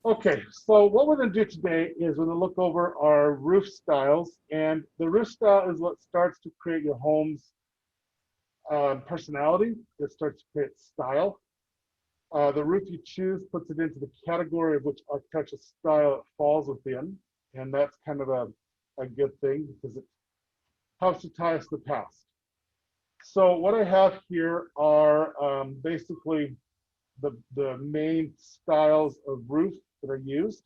Okay, so what we're going to do today is we're going to look over our roof styles, and the roof style is what starts to create your home's personality. It starts to create style. The roof you choose puts it into the category of which architectural style it falls within, and that's kind of a good thing because it helps to tie us to the past. So what I have here are basically the main styles of roof that are used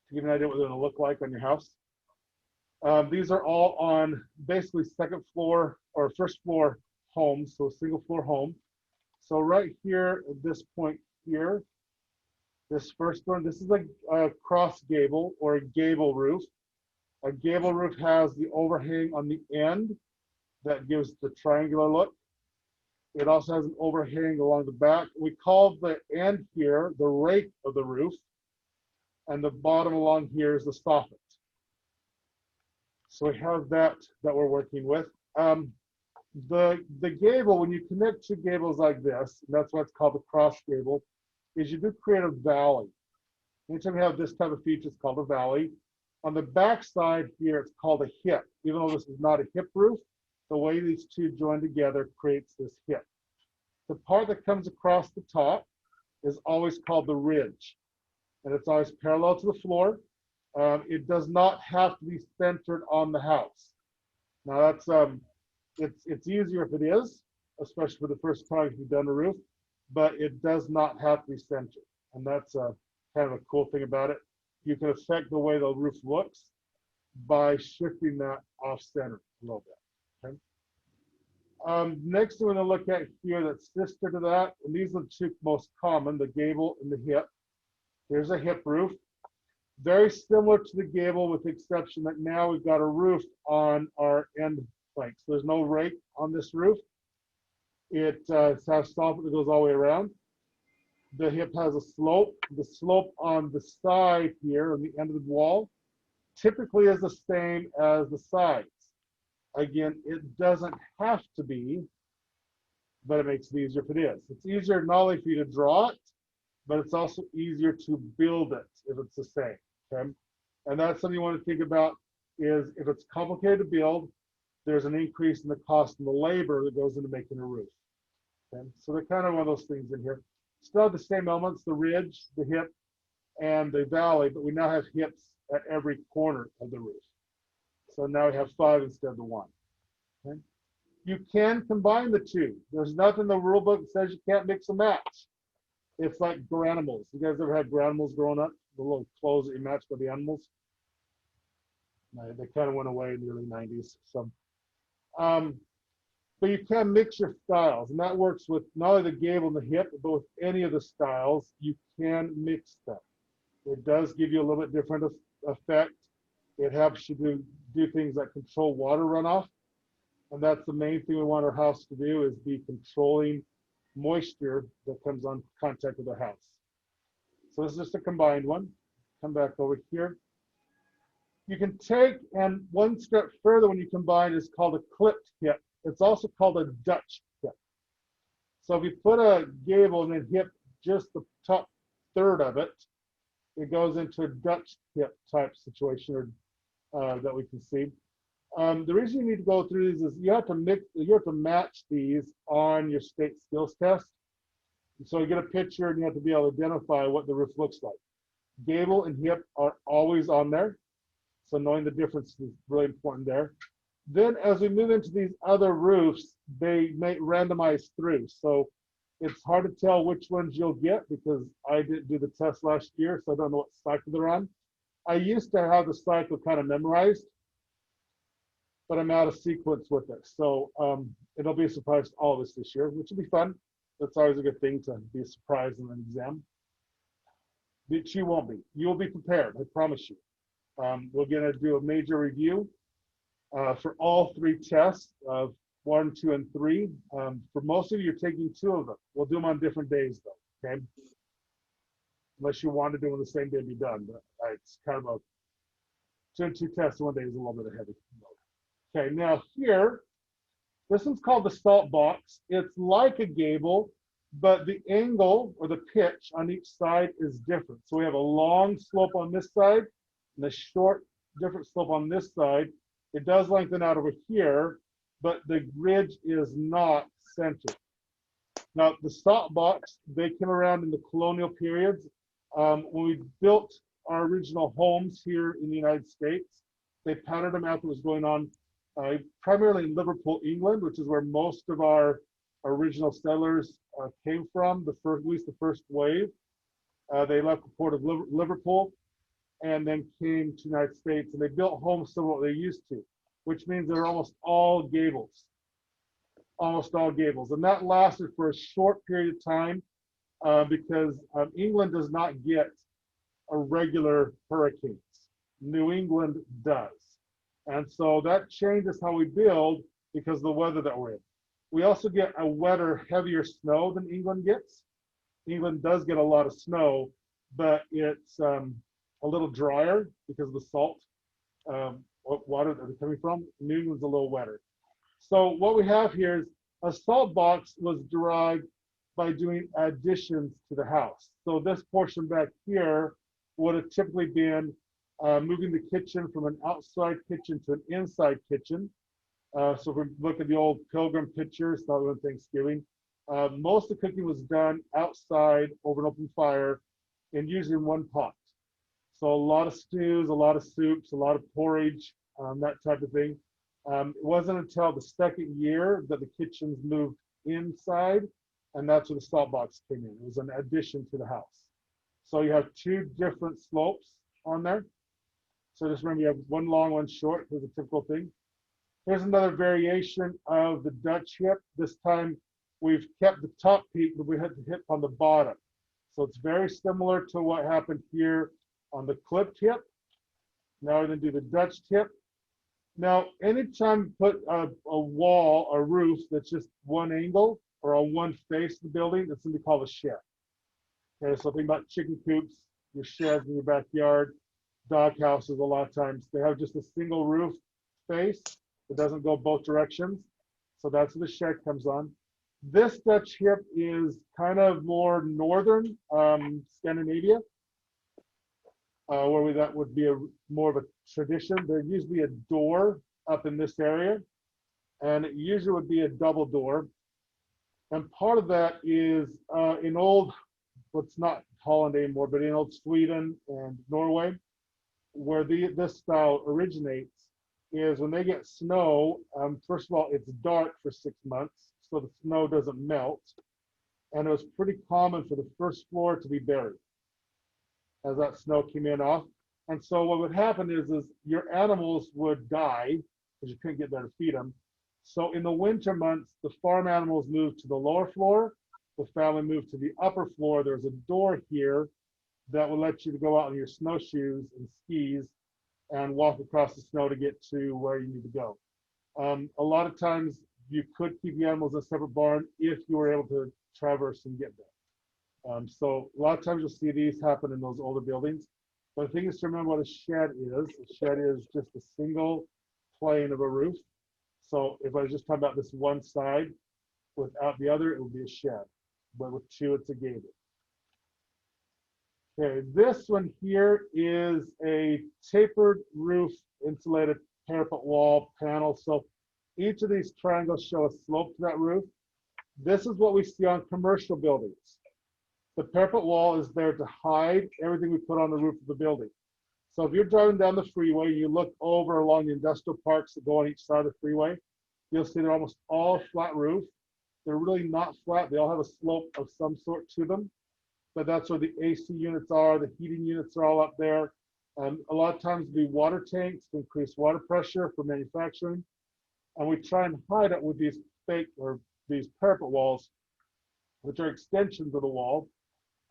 to give you an idea what they're going to look like on your house. These are all on basically second floor or first floor homes, so a single floor home. So right here at this point here, this first one, this is a cross gable or a gable roof. A gable roof has the overhang on the end that gives the triangular look. It also has an overhang along the back. We call the end here the rake of the roof, and the bottom along here is the soffit. So we have that we're working with. The gable, when you connect two gables like this, and that's why it's called the cross gable, is you do create a valley. Anytime you have this type of feature, it's called a valley. On the back side here, it's called a hip. Even though this is not a hip roof, the way these two join together creates this hip. The part that comes across the top is always called the ridge, and it's always parallel to the floor. It does not have to be centered on the house. Now that's it's easier if it is, especially for the first time you've done a roof, but it does not have to be centered, and that's kind of a cool thing about it. You can affect the way the roof looks by shifting that off center a little bit. Okay. Next, we're going to look at here that's sister to that, and these are the two most common, the gable and the hip. Here's a hip roof. Very similar to the gable with the exception that now we've got a roof on our end planks. There's no rake on this roof. It has soffit that goes all the way around. The hip has a slope. The slope on the side here, on the end of the wall, typically is the same as the sides. Again, it doesn't have to be, but it makes it easier if it is. It's easier not only for you to draw it, but it's also easier to build it if it's the same. Okay, and that's something you want to think about is if it's complicated to build, there's an increase in the cost and the labor that goes into making a roof. Okay, so they're kind of one of those things in here. Still have the same elements, the ridge, the hip, and the valley, but we now have hips at every corner of the roof. So now we have 5 instead of the 1. Okay, you can combine the two. There's nothing in the rule book that says you can't mix and match. It's like granimals. You guys ever had granimals growing up? The little clothes that you match with the animals? No, they kind of went away in the early 90s. So, but you can mix your styles, and that works with not only the gable and the hip, but with any of the styles, you can mix them. It does give you a little bit different effect. It helps you do things like control water runoff, and that's the main thing we want our house to do is be controlling moisture that comes on contact with the house. So this is just a combined one. Come back over here. You can take, and one step further when you combine is called a clipped hip. It's also called a Dutch hip. So if you put a gable and then hip just the top third of it, it goes into a Dutch hip type situation that we can see. The reason you need to go through these is you have to match these on your state skills test. So you get a picture and you have to be able to identify what the roof looks like. Gable and hip are always on there. So knowing the difference is really important there. Then as we move into these other roofs, they may randomize through. So it's hard to tell which ones you'll get because I didn't do the test last year, so I don't know what cycle they're on. I used to have the cycle kind of memorized, but I'm out of sequence with it. So it'll be a surprise to all of us this year, which will be fun. That's always a good thing to be surprised in an exam. But you won't be. You'll be prepared, I promise you. We're going to do a major review for all 3 tests of 1, 2, and 3. For most of you, you're taking 2 of them. We'll do them on different days, though, okay? Unless you want to do them on the same day to be done. But it's kind of a 2 and 2 tests in one day is a little bit of heavy. Okay, now here, this one's called the salt box. It's like a gable, but the angle or the pitch on each side is different. So we have a long slope on this side and a short, different slope on this side. It does lengthen out over here, but the ridge is not centered. Now, the salt box, they came around in the colonial periods. When we built our original homes here in the United States, they patterned them after what was going on primarily in Liverpool, England, which is where most of our original settlers came from, at least the first wave. They left the port of Liverpool and then came to the United States, and they built homes similar to what they used to, which means they're almost all gables. Almost all gables. And that lasted for a short period of time because England does not get a regular hurricanes. New England does. And so that changes how we build because of the weather that we're in. We also get a wetter, heavier snow than England gets. England does get a lot of snow, but it's a little drier because of the salt water that they're coming from. New England's a little wetter. So what we have here is a salt box was derived by doing additions to the house. So this portion back here would have typically been moving the kitchen from an outside kitchen to an inside kitchen. So if we look at the old Pilgrim pictures, not on Thanksgiving, most of the cooking was done outside over an open fire and usually in one pot. So a lot of stews, a lot of soups, a lot of porridge, that type of thing. It wasn't until the second year that the kitchens moved inside, and that's where the salt box came in. It was an addition to the house. So you have two different slopes on there. So just remember, you have one long, one short. Here's a typical thing. Here's another variation of the Dutch hip. This time we've kept the top peak, but we had the hip on the bottom. So it's very similar to what happened here on the clipped hip. Now we're going to do the Dutch tip. Now, anytime you put a wall, a roof that's just one angle or on one face of the building, that's going to be called a shed. Okay, so think about chicken coops, your sheds in your backyard, dog houses. A lot of times they have just a single roof face. It doesn't go both directions. So that's where the shed comes on. This Dutch hip is kind of more northern Scandinavia, where that would be more of a tradition. There'd usually be a door up in this area, and it usually would be a double door. And part of that is in old, what's not Holland anymore, but in old Sweden and Norway, where this style originates, is when they get snow, first of all, it's dark for 6 months, so the snow doesn't melt. And it was pretty common for the first floor to be buried as that snow came in off. And so what would happen is your animals would die because you couldn't get there to feed them. So in the winter months, the farm animals moved to the lower floor, the family moved to the upper floor. There's a door here that will let you to go out on your snowshoes and skis and walk across the snow to get to where you need to go. A lot of times you could keep the animals in a separate barn if you were able to traverse and get there. So a lot of times you'll see these happen in those older buildings. But the thing is to remember what a shed is. A shed is just a single plane of a roof. So if I was just talking about this one side without the other, it would be a shed. But with two, it's a gable. Okay, this one here is a tapered roof insulated parapet wall panel. So each of these triangles show a slope to that roof. This is what we see on commercial buildings. The parapet wall is there to hide everything we put on the roof of the building. So if you're driving down the freeway, you look over along the industrial parks that go on each side of the freeway, you'll see they're almost all flat roof. They're really not flat. They all have a slope of some sort to them. But that's where the AC units are. The heating units are all up there. A lot of times the water tanks to increase water pressure for manufacturing. And we try and hide it with these fake or these parapet walls, which are extensions of the wall.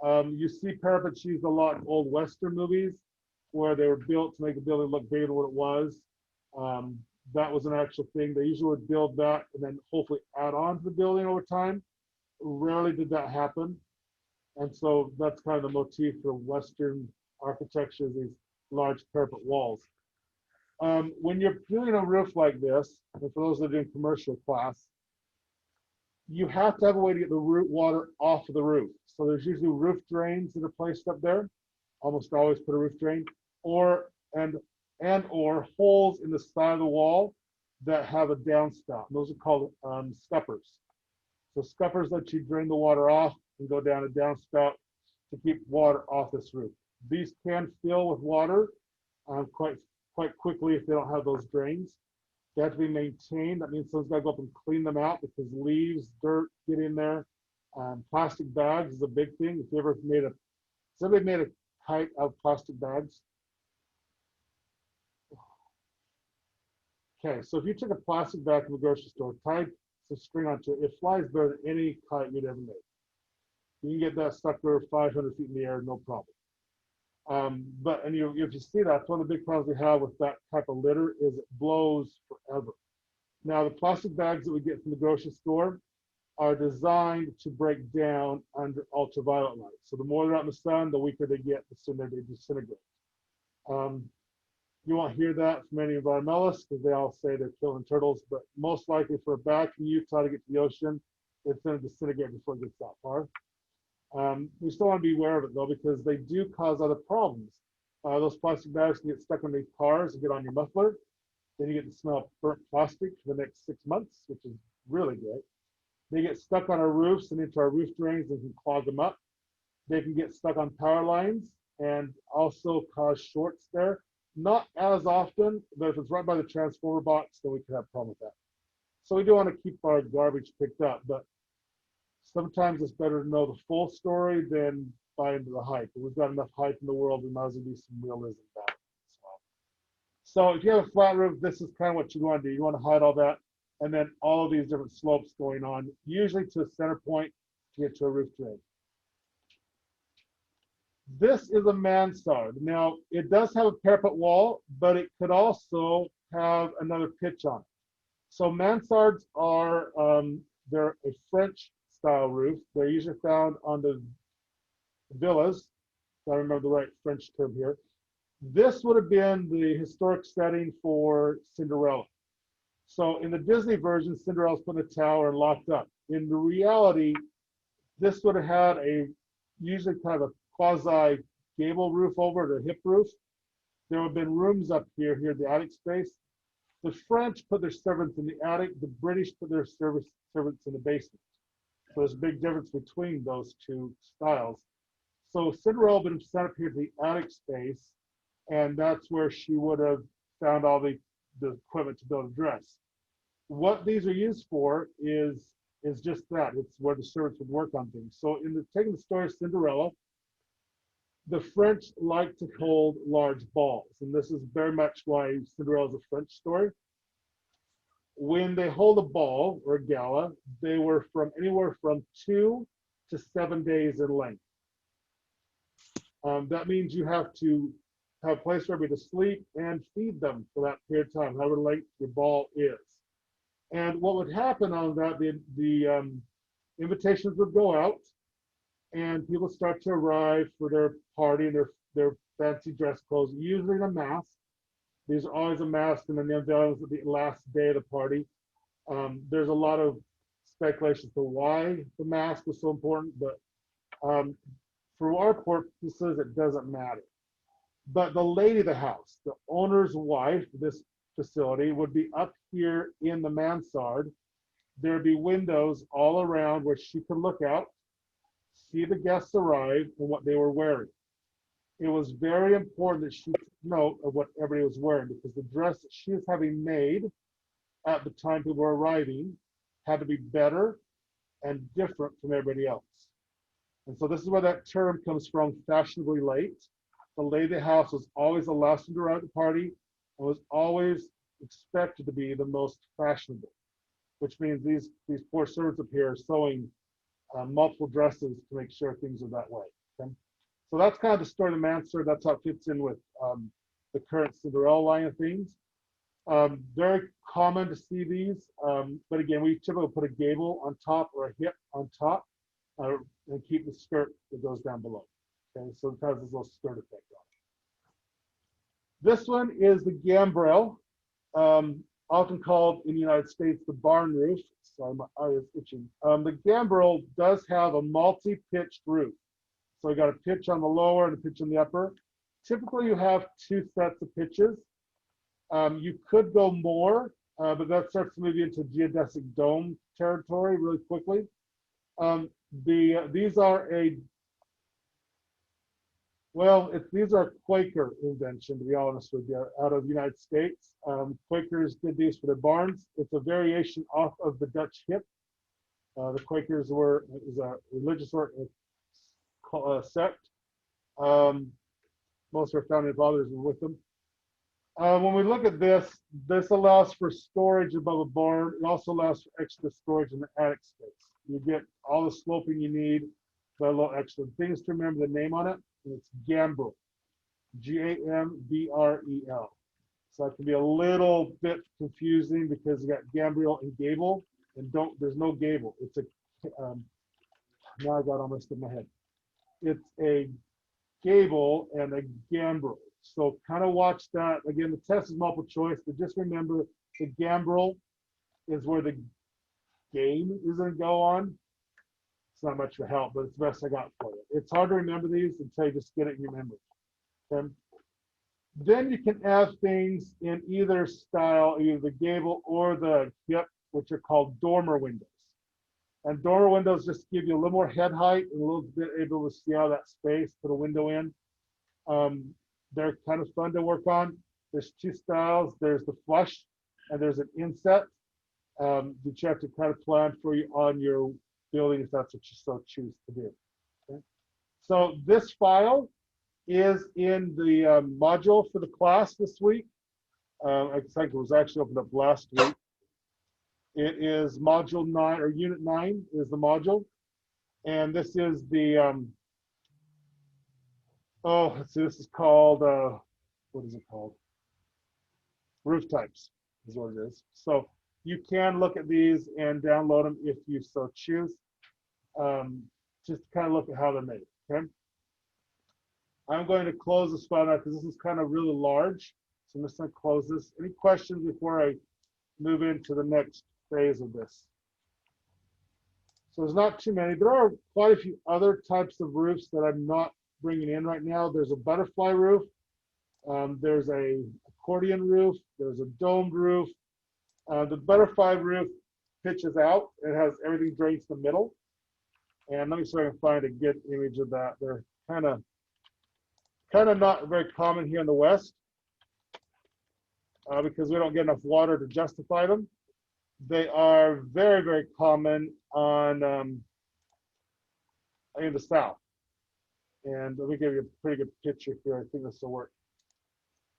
You see parapets used a lot in old Western movies where they were built to make the building look bigger than what it was. That was an actual thing. They usually would build that and then hopefully add on to the building over time. Rarely did that happen. And so that's kind of the motif for Western architecture, these large parapet walls. When you're doing a roof like this, and for those that are doing commercial class, you have to have a way to get the root water off of the roof. So there's usually roof drains that are placed up there. Almost always put a roof drain, or or holes in the side of the wall that have a downspout. Those are called scuppers. So scuppers let you drain the water off and go down a downspout to keep water off this roof. These can fill with water quite quickly if they don't have those drains. They have to be maintained. That means someone's got to go up and clean them out because leaves, dirt get in there. Plastic bags is a big thing. If you ever somebody made a kite out of plastic bags? Okay, so if you took a plastic bag from the grocery store, tied some string onto it, it flies better than any kite you'd ever made. You can get that sucker 500 feet in the air, no problem. If you see that, one of the big problems we have with that type of litter is it blows forever. Now, the plastic bags that we get from the grocery store are designed to break down under ultraviolet light. So the more they're out in the sun, the weaker they get, the sooner they disintegrate. You won't hear that from any environmentalists because they all say they're killing turtles, but most likely for a bag from Utah to get to the ocean, it's going to disintegrate before it gets that far. We still want to be aware of it though, because they do cause other problems. Those plastic bags can get stuck underneath cars and get on your muffler. Then you get the smell of burnt plastic for the next 6 months, which is really great. They get stuck on our roofs and into our roof drains and can clog them up. They can get stuck on power lines and also cause shorts there. Not as often, but if it's right by the transformer box, then we can have a problem with that. So we do want to keep our garbage picked up, but sometimes it's better to know the full story than buy into the hype. But we've got enough hype in the world, we might as well do some realism back as well. So if you have a flat roof, this is kind of what you want to do. You want to hide all that, and then all of these different slopes going on, usually to a center point to get to a roof drain. This is a mansard. Now, it does have a parapet wall, but it could also have another pitch on it. So mansards are, they're a French style roof. They're usually found on the villas, if I remember the right French term here. This would have been the historic setting for Cinderella. So in the Disney version, Cinderella's put in a tower and locked up. In the reality, this would have had usually kind of a quasi gable roof over it, a hip roof. There would have been rooms up here, the attic space. The French put their servants in the attic. The British put their servants in the basement. So there's a big difference between those two styles. So Cinderella would have sent up here to the attic space, and that's where she would have found all the equipment to build a dress. What these are used for is just that. It's where the servants would work on things. So taking the story of Cinderella, the French like to hold large balls, and this is very much why Cinderella is a French story. When they hold a ball or a gala, they were from anywhere from 2 to 7 days in length. That means you have to have a place for everybody to sleep and feed them for that period of time, however late your ball is. And what would happen on that, the invitations would go out, and people start to arrive for their party and their fancy dress clothes, usually in a mask. These are always a mask, and then the unveiling is the last day of the party. There's a lot of speculation as to why the mask was so important, but for our purposes, it doesn't matter. But the lady of the house, the owner's wife, this facility, would be up here in the mansard. There'd be windows all around where she could look out, see the guests arrive and what they were wearing. It was very important that she took note of what everybody was wearing, because the dress that she was having made at the time people were arriving had to be better and different from everybody else. And so this is where that term comes from, fashionably late. The lady of the house was always the last one to arrive at the party and was always expected to be the most fashionable, which means these poor servants up here are sewing multiple dresses to make sure things are that way. Okay? So that's kind of the story of the mansard. That's how it fits in with the current Cinderella line of things. Very common to see these, but again, we typically put a gable on top or a hip on top and keep the skirt that goes down below. Okay, so it has this little skirt effect on it. This one is the gambrel. often called in the United States the barn roof. Sorry, my eye is itching. The gambrel does have a multi-pitched roof. So you got a pitch on the lower and a pitch on the upper. Typically, you have two sets of pitches. You could go more, but that starts to move you into geodesic dome territory really quickly. These are these are Quaker invention, to be honest with you, out of the United States. Quakers did these for their barns. It's a variation off of the Dutch hip. The Quakers is a religious sect. Most of our founding fathers were with them. When we look at this, this allows for storage above a barn. It also allows for extra storage in the attic space. You get all the sloping you need, but a little extra. Things to remember the name on it. It's gambrel, G-A-M-B-R-E-L. So it can be a little bit confusing because you got gambrel and gable, and there's no gable. It's a now I got almost in my head. It's a gable and a gambrel. So kind of watch that. Again, the test is multiple choice, but just remember the gambrel is where the game is going to go on. It's not much of a help, but it's the best I got for you. It's hard to remember these until you just get it in your memory. Okay? Then you can add things in either style, either the gable or the hip, which are called dormer windows. And dormer windows just give you a little more head height and a little bit able to see out of that space, put a window in. They're kind of fun to work on. There's two styles. There's the flush and there's an inset that you have to kind of plan for you on your building if that's what you so choose to do. Okay? So this file is in the module for the class this week. I think it was actually opened up last week. It is module 9 or unit 9 is the module. And this is the, let's see, this is called, what is it called? Roof types is what it is. So you can look at these and download them if you so choose. Just to kind of look at how they're made, okay? I'm going to close this file now because this is kind of really large. So I'm just going to close this. Any questions before I move into the next phase of this? So there's not too many. There are quite a few other types of roofs that I'm not bringing in right now. There's a butterfly roof. There's a accordion roof. There's a domed roof. The butterfly roof pitches out. It has everything drains in the middle. And let me see if I can find a good image of that. They're kind of not very common here in the West because we don't get enough water to justify them. They are very, very common on in the South. And let me give you a pretty good picture here. I think this will work.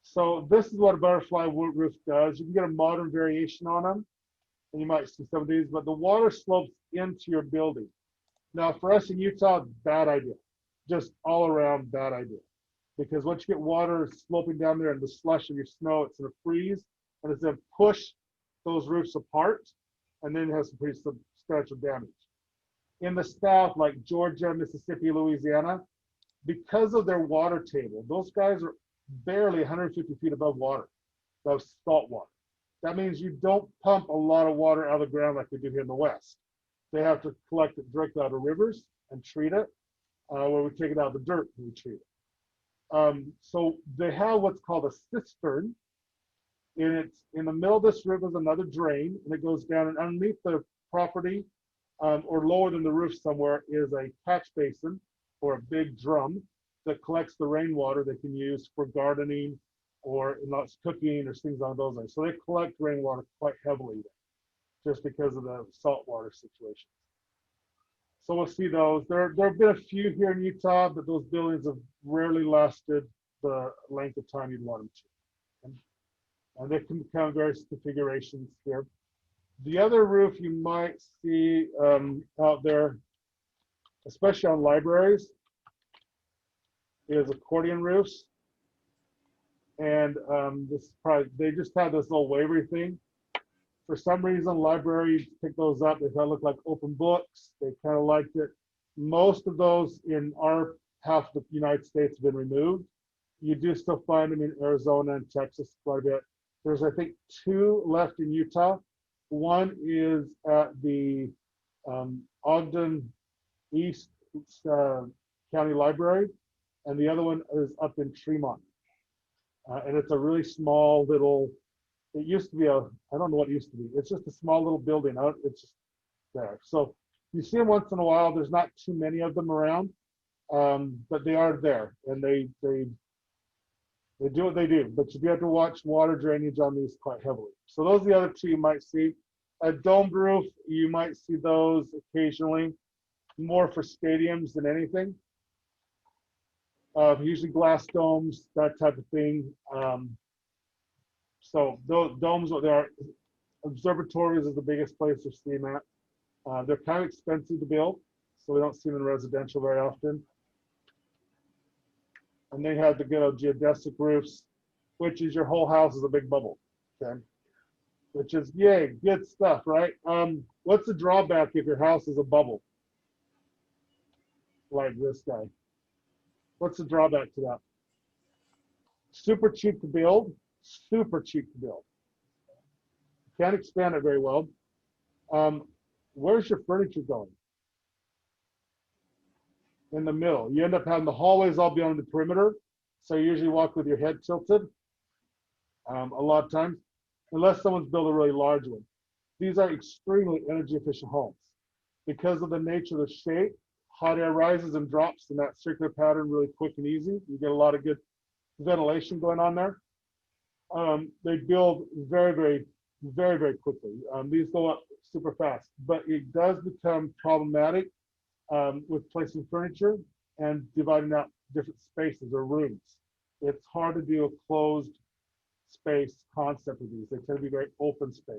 So this is what a butterfly roof does. You can get a modern variation on them, and you might see some of these, but the water slopes into your building. Now, for us in Utah, bad idea. Just all around bad idea. Because once you get water sloping down there and the slush of your snow, it's going to freeze, and it's going to push those roofs apart, and then it has some pretty substantial damage. In the South, like Georgia, Mississippi, Louisiana, because of their water table, those guys are barely 150 feet above water, above salt water. That means you don't pump a lot of water out of the ground like we do here in the West. They have to collect it directly out of rivers and treat it, where we take it out of the dirt and we treat it. So they have what's called a cistern. And it's in the middle of this river is another drain, and it goes down, and underneath the property or lower than the roof somewhere is a catch basin or a big drum that collects the rainwater they can use for gardening or cooking or things on those lines. So they collect rainwater quite heavily there, just because of the saltwater situation. So we'll see those. There have been a few here in Utah, but those buildings have rarely lasted the length of time you'd want them to. And they can become various configurations here. The other roof you might see out there, especially on libraries, is accordion roofs. And they just have this little wavery thing. For some reason, libraries pick those up. They kind of look like open books. They kind of liked it. Most of those in our half of the United States have been removed. You do still find them in Arizona and Texas quite a bit. There's, I think, 2 left in Utah. One is at the Ogden East County Library, and the other one is up in Tremont. And it's a really small little, it used to be I don't know what it used to be. It's just a small little building out. It's just there. So you see them once in a while. There's not too many of them around, but they are there, and they do what they do. But you do have to watch water drainage on these quite heavily. So those are the other 2 you might see. A domed roof, you might see those occasionally, more for stadiums than anything. Usually glass domes, that type of thing. So those domes, there are observatories is the biggest place to see them at. They're kind of expensive to build, so we don't see them in residential very often. And they have the good old geodesic roofs, which is your whole house is a big bubble, okay? Which is, yay, good stuff, right? What's the drawback if your house is a bubble? Like this guy. What's the drawback to that? Super cheap to build, super cheap to build. Can't expand it very well. Where's your furniture going? In the middle. You end up having the hallways all be on the perimeter, so you usually walk with your head tilted a lot of times, unless someone's built a really large one. These are extremely energy efficient homes. Because of the nature of the shape, hot air rises and drops in that circular pattern really quick and easy. You get a lot of good ventilation going on there. They build very, very, very, very quickly. These go up super fast, but it does become problematic with placing furniture and dividing out different spaces or rooms. It's hard to do a closed space concept with these. They tend to be very open space.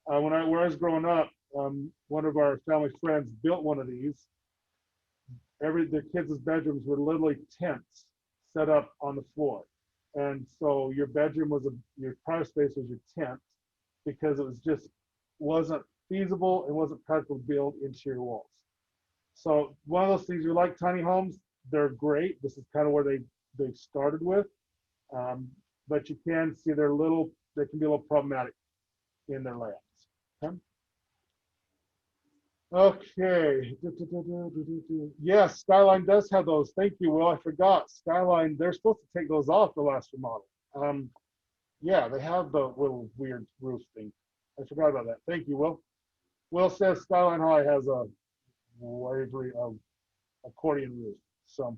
When I was growing up, one of our family friends built one of these. The kids' bedrooms were literally tents set up on the floor. And so your bedroom was your private space was your tent, because it was just wasn't feasible and wasn't practical to build interior walls. So one of those things, you like tiny homes, they're great. This is kind of where they started with. But you can see they can be a little problematic in their layouts. Okay. Okay. Yes, Skyline does have those. Thank you, Will. I forgot. Skyline, they're supposed to take those off the last remodel. Yeah, they have the little weird roof thing. I forgot about that. Thank you, Will. Will says Skyline High has a library of accordion roof. So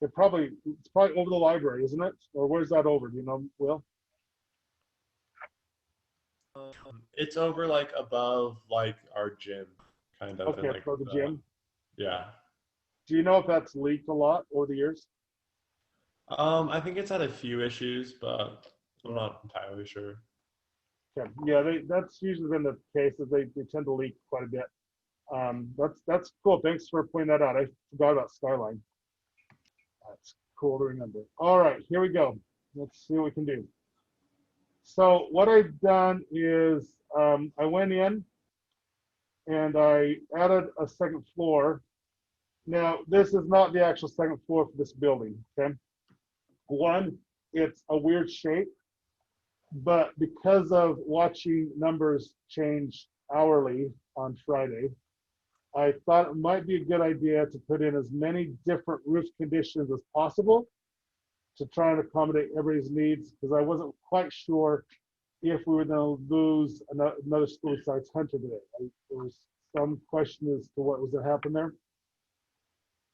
it's probably over the library, isn't it? Or where's that over? Do you know, Will? It's over like above like our gym, kind of. Okay, like for the gym. Yeah. Do you know if that's leaked a lot over the years? I think it's had a few issues, but I'm not entirely sure. Okay. Yeah, that's usually been the case, is they tend to leak quite a bit. That's cool. Thanks for pointing that out. I forgot about Skyline. That's cool to remember. All right, here we go. Let's see what we can do. So what I've done is I went in and I added a second floor. Now, this is not the actual second floor for this building, okay? One, it's a weird shape, but because of watching numbers change hourly on Friday, I thought it might be a good idea to put in as many different roof conditions as possible to try and accommodate everybody's needs, because I wasn't quite sure if we were going to lose another school size Hunter today. There was some question as to what was going to happen there.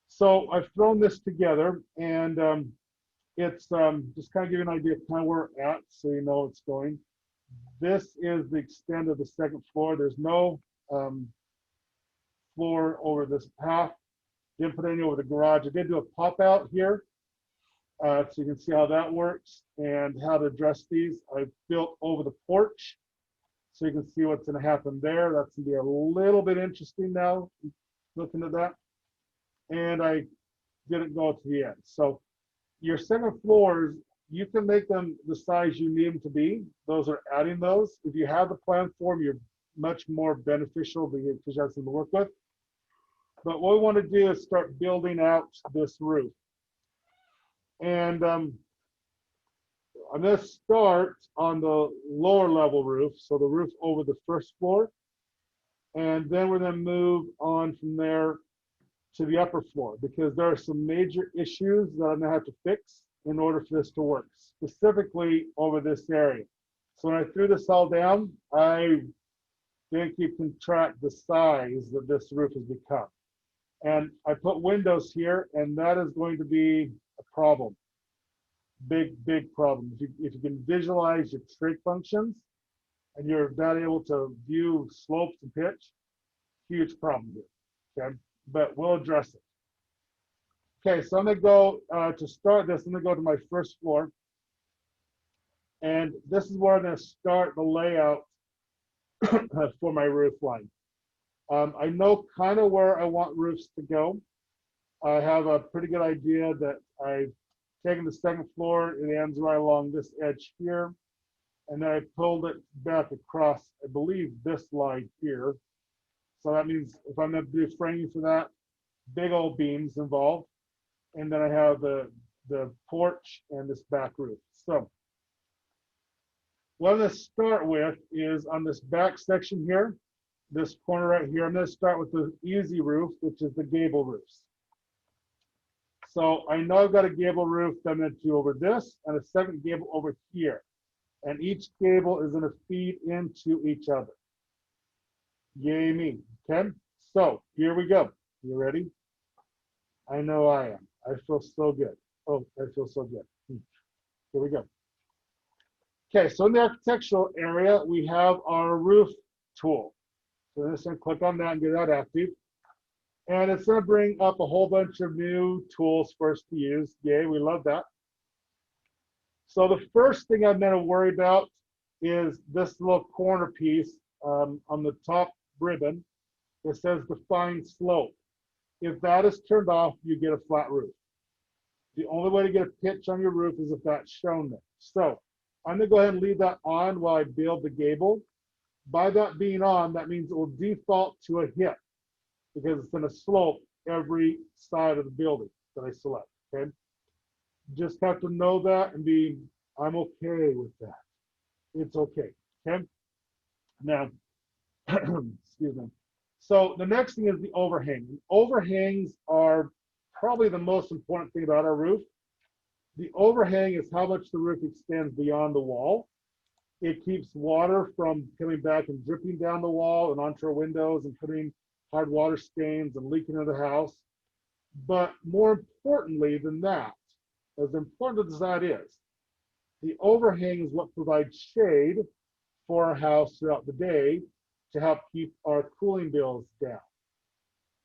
So I've thrown this together, and it's just kind of give you an idea of kind of where we're at, so you know it's going. This is the extent of the second floor. There's no floor over this path. Didn't put any over the garage. I did do a pop out here, so you can see how that works and how to address these. I built over the porch, so you can see what's going to happen there. That's going to be a little bit interesting now, looking at that. And I didn't go to the end. So your second floors, you can make them the size you need them to be. Those are adding those. If you have the plan for them, you're much more beneficial because you have something to work with. But what we want to do is start building out this roof. And I'm going to start on the lower level roof, so the roof over the first floor, and then we're going to move on from there to the upper floor because there are some major issues that I'm going to have to fix in order for this to work, specifically over this area. So when I threw this all down, I think you can track the size that this roof has become. And I put windows here, and that is going to be a problem. Big problem. If you can visualize your trig functions and you're not able to view slopes and pitch, huge problem here, okay? But we'll address it. Okay, so I'm gonna go, to start this, I'm gonna go to my first floor. And this is where I'm gonna start the layout for my roof line. I know kind of where I want roofs to go. I have a pretty good idea that I've taken the second floor, it ends right along this edge here. And then I pulled it back across, I believe, this line here. So that means if I'm going to do framing for that, big old beams involved. And then I have the porch and this back roof. So what I'm going to start with is on this back section here, this corner right here, I'm going to start with the easy roof, which is the gable roofs. So I know I've got a gable roof that I'm going to do over this and a second gable over here. And each gable is going to feed into each other. Yay me. Okay, so here we go. You ready? I know I am. I feel so good. Oh, I feel so good. Here we go. Okay, so in the architectural area, we have our roof tool. So I'm just going to click on that and get that active. And it's going to bring up a whole bunch of new tools for us to use. Yay, we love that. So the first thing I'm going to worry about is this little corner piece on the top ribbon. It says define slope. If that is turned off, you get a flat roof. The only way to get a pitch on your roof is if that's shown there. So I'm going to go ahead and leave that on while I build the gable. By that being on, that means it will default to a hip because it's going to slope every side of the building that I select, okay? Just have to know that and be, I'm okay with that. It's okay, okay? Now, excuse me. So the next thing is the overhang. Overhangs are probably the most important thing about our roof. The overhang is how much the roof extends beyond the wall. It keeps water from coming back and dripping down the wall and onto our windows and putting hard water stains and leaking into the house. But more importantly than that, as important as that is, the overhang is what provides shade for our house throughout the day to help keep our cooling bills down.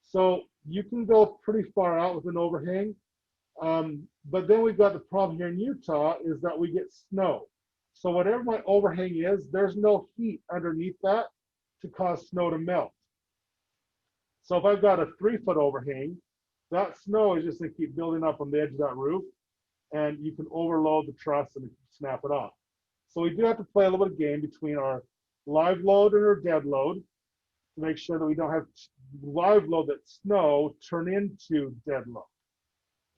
So you can go pretty far out with an overhang, but then we've got the problem here in Utah is that we get snow. So whatever my overhang is, there's no heat underneath that to cause snow to melt. So if I've got a 3-foot overhang, that snow is just going to keep building up on the edge of that roof, and you can overload the truss and snap it off. So we do have to play a little bit of game between our live load and our dead load to make sure that we don't have live load that snow turn into dead load.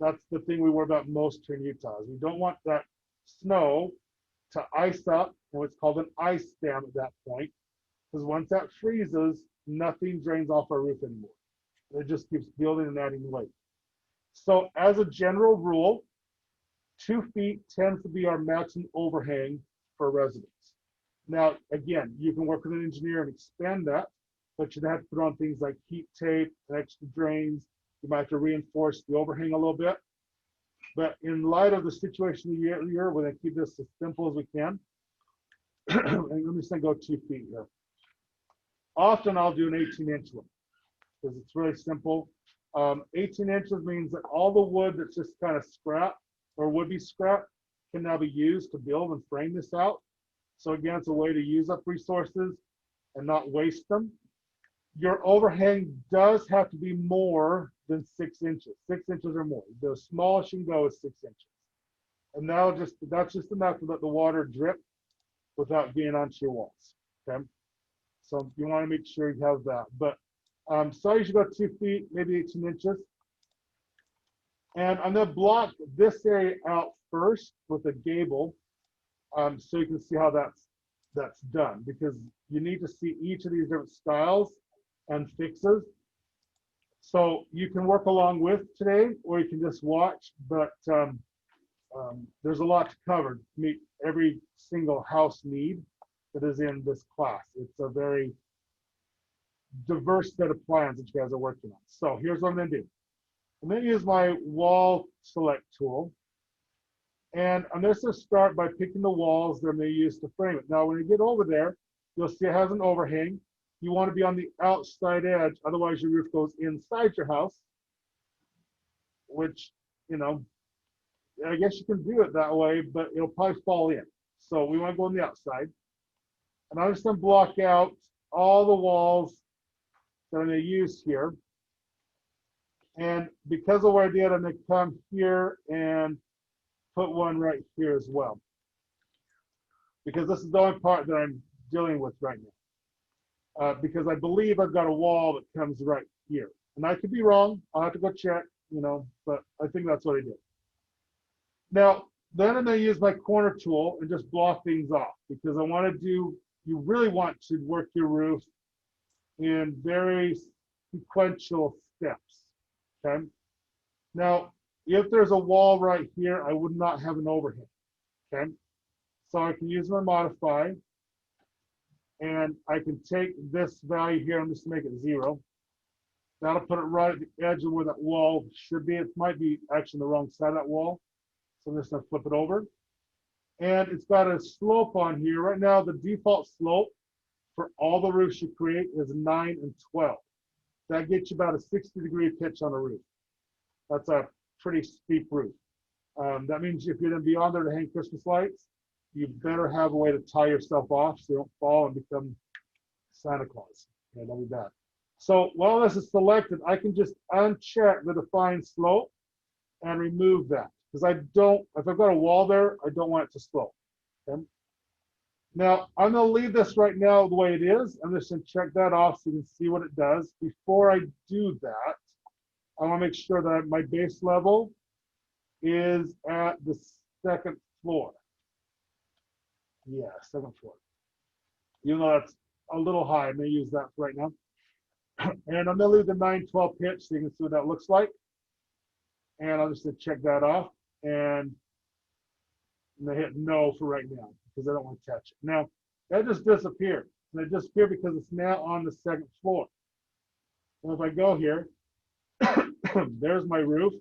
That's the thing we worry about most here in Utah. Is we don't want that snow to ice up and what's called an ice dam at that point, because once that freezes, nothing drains off our roof anymore. It just keeps building and adding weight. So as a general rule, 2 feet tends to be our maximum overhang for residents. Now, again, you can work with an engineer and expand that, but you'd have to put on things like heat tape and extra drains. You might have to reinforce the overhang a little bit. But in light of the situation of the year, we're going to keep this as simple as we can. And I'm just going to go 2 feet here. Often I'll do an 18-inch one because it's really simple. 18 inches means that all the wood that's just kind of scrap or would be scrap can now be used to build and frame this out. So again, it's a way to use up resources and not waste them. Your overhang does have to be more than 6 inches, 6 inches or more. The smallest you can go is 6 inches. And that's just enough to let the water drip without getting onto your walls, okay? So you want to make sure you have that. But so you should go 2 feet, maybe 18 inches. And I'm going to block this area out first with a gable. So you can see how that's done, because you need to see each of these different styles and fixes. So you can work along with today, or you can just watch, but there's a lot to cover to meet every single house need that is in this class. It's a very diverse set of plans that you guys are working on. So here's what I'm going to do. I'm going to use my wall select tool. And I'm just going to start by picking the walls that I'm going to use to frame it. Now, when you get over there, you'll see it has an overhang. You want to be on the outside edge, otherwise your roof goes inside your house, which, you know, I guess you can do it that way, but it'll probably fall in. So we want to go on the outside. And I'm just going to block out all the walls that I'm going to use here. And because of what I did, I'm going to come here and put one right here as well, because this is the only part that I'm dealing with right now. Because I believe I've got a wall that comes right here. And I could be wrong. I'll have to go check, you know, but I think that's what I did. Now, then I'm going to use my corner tool and just block things off, because I want to do, you really want to work your roof in very sequential steps, okay? Now, if there's a wall right here, I would not have an overhang, okay? So I can use my modify, and I can take this value here and just make it 0. That'll put it right at the edge of where that wall should be. It might be actually on the wrong side of that wall. So I'm just gonna flip it over. And it's got a slope on here. Right now, the default slope for all the roofs you create is 9 and 12. That gets you about a 60-degree pitch on a roof. That's a pretty steep roof. That means if you're gonna be on there to hang Christmas lights, you better have a way to tie yourself off so you don't fall and become Santa Claus. Yeah, that'll be bad. So while this is selected, I can just uncheck the define slope and remove that, because I don't, if I've got a wall there, I don't want it to slope. Okay? Now, I'm going to leave this right now the way it is. I'm just going to check that off so you can see what it does. Before I do that, I want to make sure that my base level is at the 2nd floor. Yeah, 7th floor. Even though that's a little high, I'm going to use that for right now. And I'm going to leave the 912 pitch so you can see what that looks like. And I'll just check that off. And I'm going to hit no for right now, because I don't want to touch it. Now, that just disappeared. And it disappeared because it's now on the 2nd floor. And if I go here, there's my roof.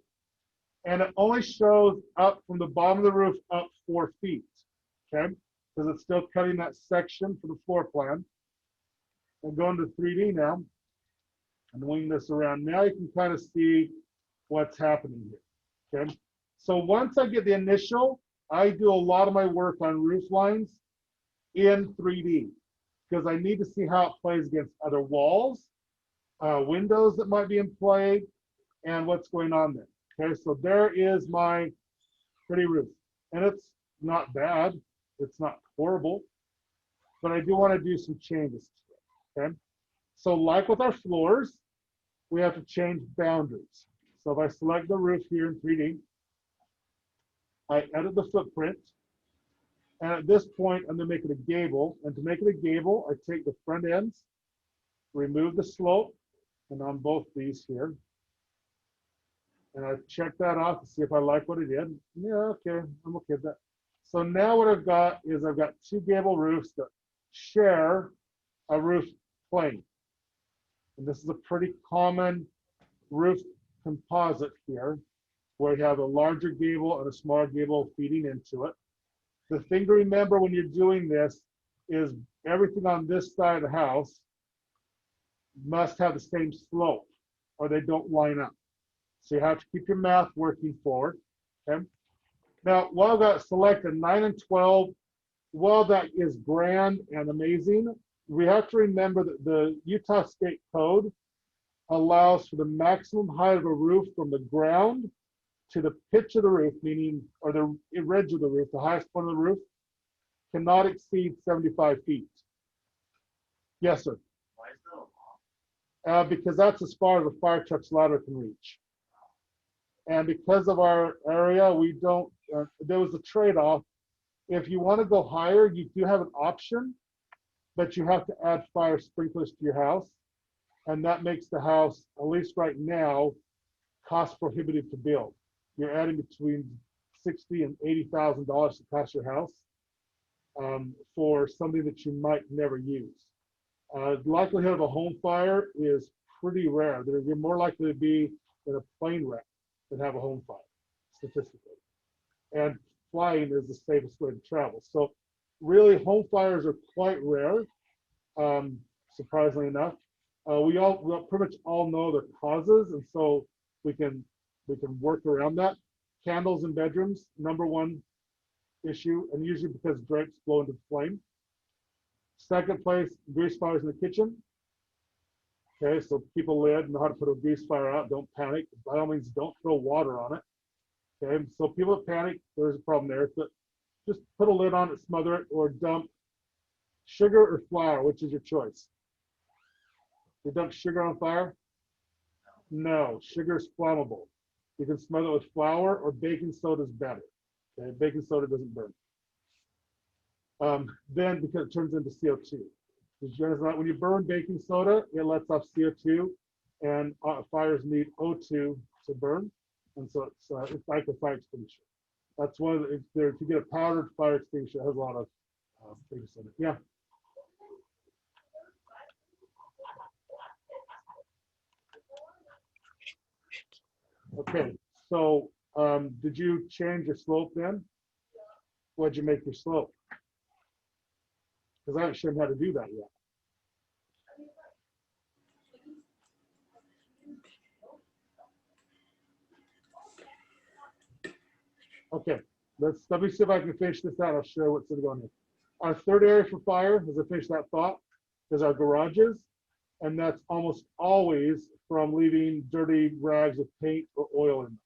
And it only shows up from the bottom of the roof up 4 feet. Okay? Because it's still cutting that section for the floor plan. I'm going to 3D now. I'm winging this around. Now you can kind of see what's happening here. Okay? So once I get the initial, I do a lot of my work on roof lines in 3D, because I need to see how it plays against other walls, windows that might be in play, and what's going on there. Okay, so there is my pretty roof. And it's not bad. It's not horrible. But I do want to do some changes to it. Okay, so like with our floors, we have to change boundaries. So if I select the roof here in 3D, I edit the footprint. And at this point, I'm going to make it a gable. And to make it a gable, I take the front ends, remove the slope, and on both these here. And I check that off to see if I like what I did. Yeah, okay, I'm okay with that. So now what I've got is I've got 2 gable roofs that share a roof plane. And this is a pretty common roof composite here, where you have a larger gable and a smaller gable feeding into it. The thing to remember when you're doing this is everything on this side of the house must have the same slope, or they don't line up. So you have to keep your math working forward. Okay. Now, while I've got selected 9 and 12, while that is grand and amazing, we have to remember that the Utah State Code allows for the maximum height of a roof from the ground to the pitch of the roof, meaning, or the ridge of the roof, the highest point of the roof, cannot exceed 75 feet. Yes, sir. Why is that a law? Because that's as far as a fire truck's ladder can reach. And because of our area, we don't, there was a trade-off If you want to go higher, you do have an option, but you have to add fire sprinklers to your house. And that makes the house, at least right now, cost prohibitive to build. You're adding between $60,000 and $80,000 to cost your house for something that you might never use. The likelihood of a home fire is pretty rare. You're more likely to be in a plane wreck than have a home fire, statistically. And flying is the safest way to travel. So really, home fires are quite rare, surprisingly enough. We pretty much all know their causes, and so we can work around that. Candles in bedrooms, #1 issue, and usually because drapes blow into the flame. Second place, grease fires in the kitchen. Okay, so keep a lid, know how to put a grease fire out. Don't panic. By all means, don't throw water on it. Okay, so people that panic, there's a problem there. But just put a lid on it, smother it, or dump sugar or flour, which is your choice. You dump sugar on fire? No, sugar is flammable. You can smother it with flour, or baking soda is better. Okay, baking soda doesn't burn. Then because it turns into CO2. When you burn baking soda, it lets off CO2, and fires need O2 to burn, and so it's like a fire extinguisher. That's one of the, if you get a powdered fire extinguisher, it has a lot of baking soda. Yeah. Okay, so did you change your slope then? What'd you make your slope? Because I haven't shown you how to do that yet. Okay, let me see if I can finish this out. I'll show what's going to go in here. Our third area for fire, as I finish that thought, is our garages. And that's almost always from leaving dirty rags of paint or oil in them.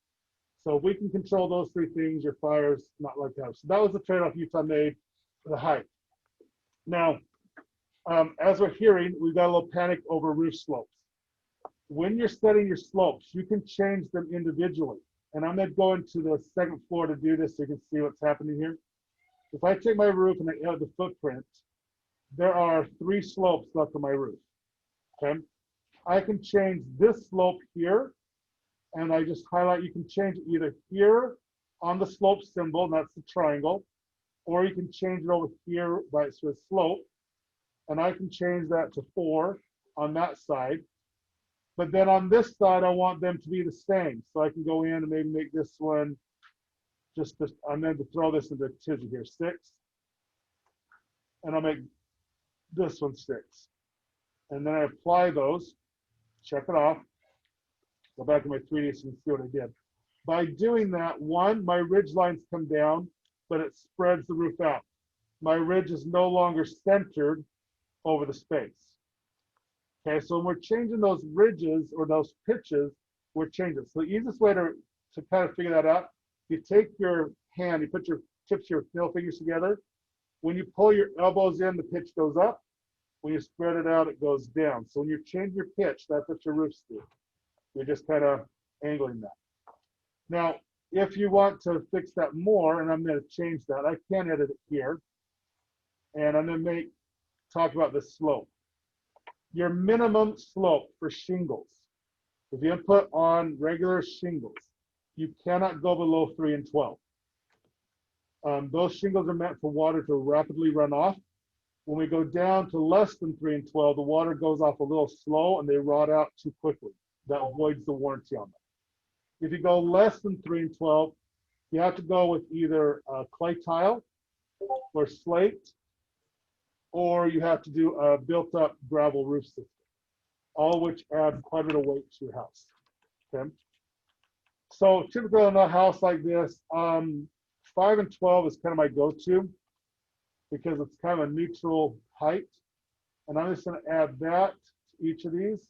So if we can control those three things, your fire's not like that. So that was the trade-off Utah made for the height. Now, as we're hearing, we've got a little panic over roof slopes. When you're setting your slopes, you can change them individually. And I'm going to go into the second floor to do this so you can see what's happening here. If I take my roof and I add the footprint, there are 3 slopes left on my roof. Okay, I can change this slope here, and I just highlight. You can change it either here on the slope symbol, and that's the triangle, or you can change it over here by its slope, and I can change that to 4 on that side. But then on this side, I want them to be the same, so I can go in and maybe make this one I'm going to throw this into tizzy here, 6, and I'll make this one 6. And then I apply those, check it off, go back to my 3D so you can see what I did. By doing that, one, my ridge lines come down, but it spreads the roof out. My ridge is no longer centered over the space. Okay, so when we're changing those ridges or those pitches, we're changing. So the easiest way to kind of figure that out, you take your hand, you put your tips of your middle fingers together. When you pull your elbows in, the pitch goes up. When you spread it out, it goes down. So when you change your pitch, that's what your roof's doing. You're just kind of angling that. Now, if you want to fix that more, and I'm going to change that, I can edit it here. And I'm going to talk about the slope. Your minimum slope for shingles. If you put on regular shingles, you cannot go below 3 and 12. Those shingles are meant for water to rapidly run off. When we go down to less than 3 and 12, the water goes off a little slow and they rot out too quickly. That voids the warranty on them. If you go less than 3 and 12, you have to go with either clay tile or slate, or you have to do a built-up gravel roof system, all which add quite a bit of weight to your house. Okay. So typically on a house like this, 5 and 12 is kind of my go-to, because it's kind of a neutral height. And I'm just going to add that to each of these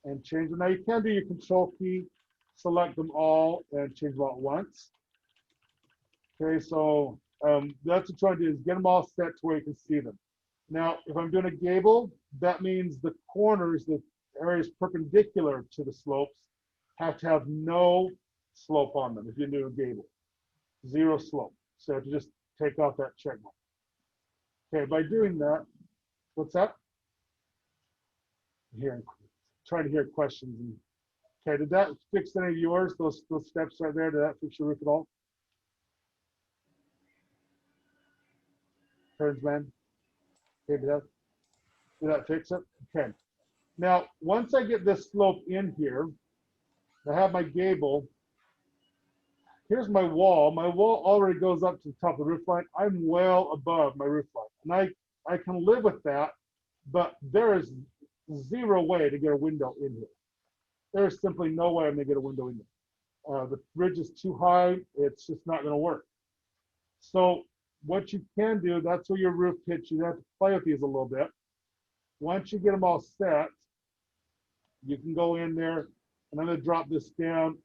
and change them. Now you can do your control key, select them all and change them all at once. Okay, so that's what I'm trying to do, is get them all set to where you can see them. Now, if I'm doing a gable, that means the corners, the areas perpendicular to the slopes, have to have no slope on them if you're doing a gable. 0 slope. So if you just take off that check mark. Okay, by doing that, what's that? Here, trying to hear questions. Okay, did that fix any of yours? Those steps right there, did that fix your roof at all? Turns, man. Okay, did that fix it? Okay. Now, once I get this slope in here, I have my gable. Here's my wall. My wall already goes up to the top of the roof line. I'm well above my roof line. And I can live with that, but there is zero way to get a window in here. There is simply no way I'm gonna get a window in there. The bridge is too high. It's just not gonna work. So what you can do, that's where your roof pitch, you have to play with these a little bit. Once you get them all set, you can go in there, and I'm gonna drop this down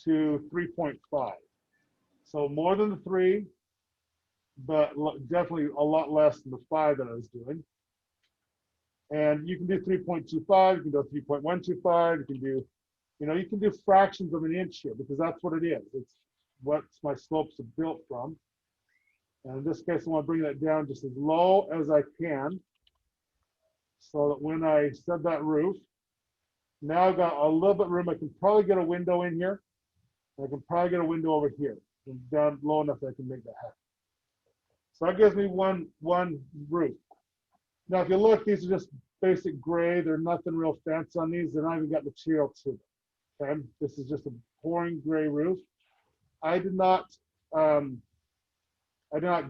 to 3.5. So more than the 3, but definitely a lot less than the 5 that I was doing. And you can do 3.25, you can do 3.125, you can do, you can do fractions of an inch here because that's what it is. It's what my slopes are built from. And in this case, I want to bring that down just as low as I can so that when I set that roof, now I've got a little bit of room. I can probably get a window in here. I can probably get a window over here and down low enough that I can make that happen. So that gives me one roof. Now, if you look, these are just basic gray. There's nothing real fancy on these. They're not even got material to them. Okay, this is just a pouring gray roof. I did not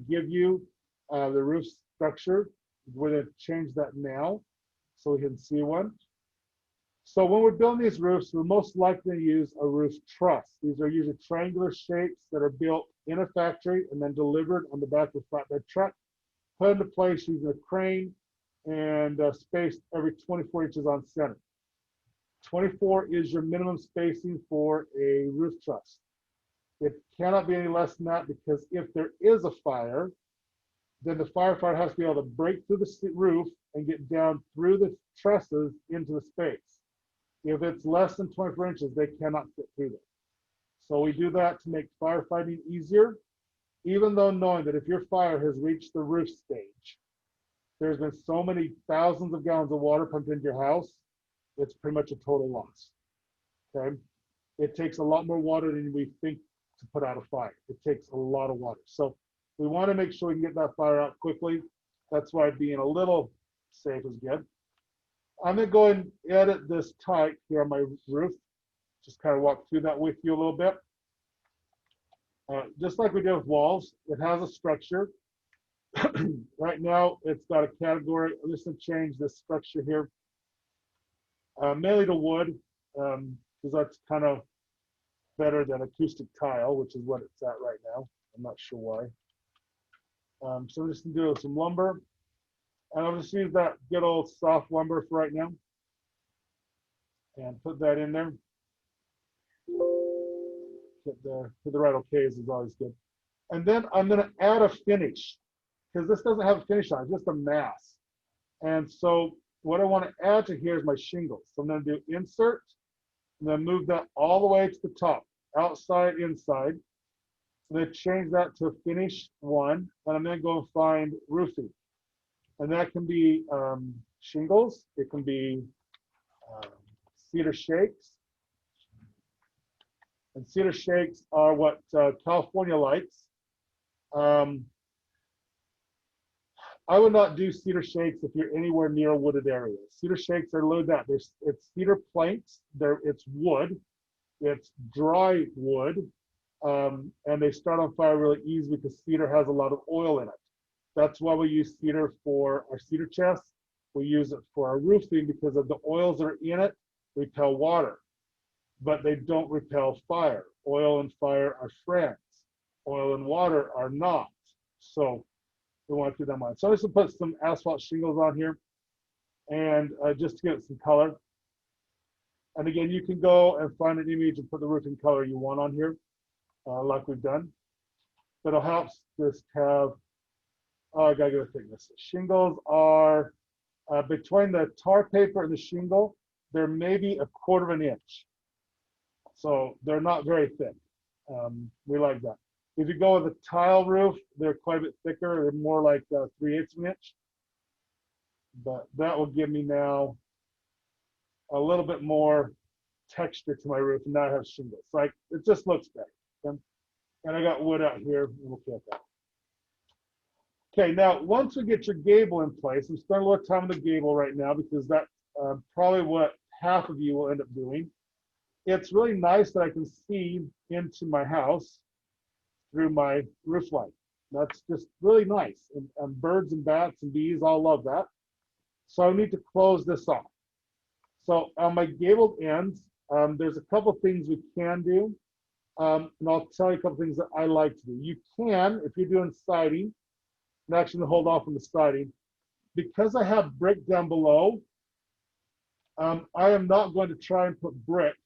give you the roof structure. We're going to change that now so we can see one. So when we're building these roofs, we're most likely to use a roof truss. These are usually triangular shapes that are built in a factory and then delivered on the back of a flatbed truck, put into place using a crane and spaced every 24 inches on center. 24 is your minimum spacing for a roof truss. It cannot be any less than that because if there is a fire, then the firefighter has to be able to break through the roof and get down through the trusses into the space. If it's less than 24 inches, they cannot fit through there. So we do that to make firefighting easier, even though knowing that if your fire has reached the roof stage, there's been so many thousands of gallons of water pumped into your house, it's pretty much a total loss. Okay? It takes a lot more water than we think to put out a fire. It takes a lot of water. So we want to make sure we can get that fire out quickly. That's why being a little safe is good. I'm going to go and edit this tight here on my roof. Just kind of walk through that with you a little bit. Just like we did with walls, it has a structure. Right now, it's got a category. I'm just going to change this structure here, mainly to wood, because that's kind of better than acoustic tile, which is what it's at right now. I'm not sure why. So I'm just going to do some lumber. And I'll just use that good old soft lumber for right now. And put that in there. Hit the right okays is always good. And then I'm going to add a finish because this doesn't have a finish on it, just a mass. And so what I want to add to here is my shingles. So I'm going to do insert, and then move that all the way to the top, outside, inside. And then change that to finish 1. And I'm going to go and find roofing. And that can be shingles. It can be cedar shakes. And cedar shakes are what California likes. I would not do cedar shakes if you're anywhere near a wooded area. Cedar shakes are low that. It's cedar planks. It's wood. It's dry wood. And they start on fire really easy because cedar has a lot of oil in it. That's why we use cedar for our cedar chests. We use it for our roofing because of the oils that are in it repel water, but they don't repel fire. Oil and fire are friends. Oil and water are not. So we want to keep that in mind. So I'm just going to put some asphalt shingles on here and just to get some color. And again, you can go and find an image and put the roofing color you want on here, like we've done. But it'll help just have, I gotta get a thickness. Shingles are between the tar paper and the shingle, they're maybe 1/4 inch. So they're not very thick. We like that. If you go with a tile roof, they're quite a bit thicker. They're more like 3/8 of an inch. But that will give me now a little bit more texture to my roof, and now I have shingles. Like it just looks better. Okay? And I got wood out here. We'll get that. Okay, now once we get your gable in place, I'm spending a little time on the gable right now because that's probably what half of you will end up doing. It's really nice that I can see into my house through my roof line. That's just really nice. And birds and bats and bees all love that. So I need to close this off. So on my gabled ends, there's a couple things we can do. And I'll tell you a couple things that I like to do. You can, if you're doing siding, and actually hold off on the siding, because I have brick down below, I am not going to try and put brick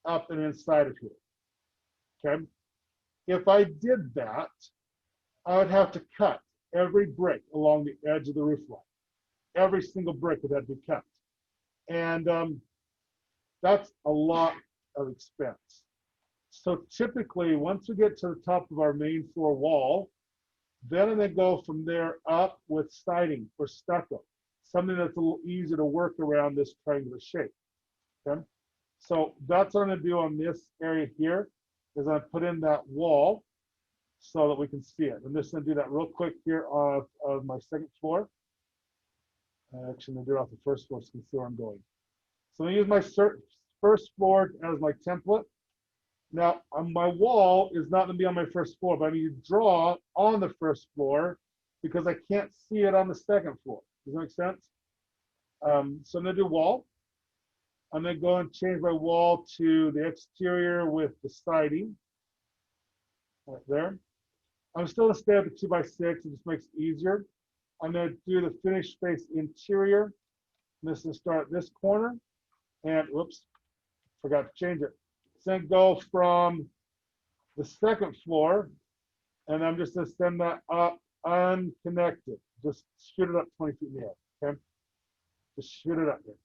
up and inside of here, okay? If I did that, I would have to cut every brick along the edge of the roof line. Every single brick would have to be cut. And that's a lot of expense. So typically, once we get to the top of our main floor wall, then I'm gonna go from there up with siding or stucco, something that's a little easier to work around this triangular shape, okay? So that's what I'm gonna do on this area here, is I put in that wall so that we can see it. I'm just gonna do that real quick here of my second floor. Actually, I'm gonna do it off the first floor so you can see where I'm going. So I'm gonna use my first floor as my template. Now, on my wall is not gonna be on my first floor, but I need to draw on the first floor because I can't see it on the second floor. Does that make sense? So I'm gonna do wall. I'm gonna go and change my wall to the exterior with the siding, right there. I'm still gonna stay at the 2x6, it just makes it easier. I'm gonna do the finished space interior. This is start this corner, and whoops, forgot to change it. Then go from the second floor, and I'm just gonna send that up unconnected. Just shoot it up 20 feet in the air, okay? Just shoot it up there.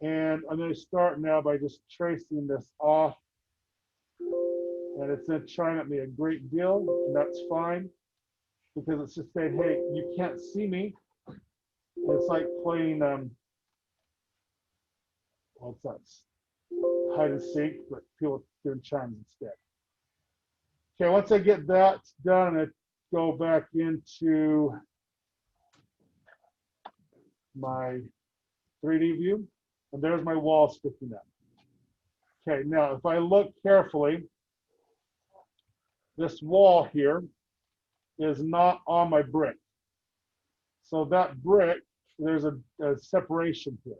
And I'm gonna start now by just tracing this off. And it's gonna chime at me a great deal, and that's fine, because it's just saying, hey, you can't see me. It's like playing, what's that? Hide and seek, but people doing chimes instead. Okay, once I get that done, I go back into my 3D view, and there's my wall sticking up. Okay, now if I look carefully, this wall here is not on my brick. So that brick, there's a separation here.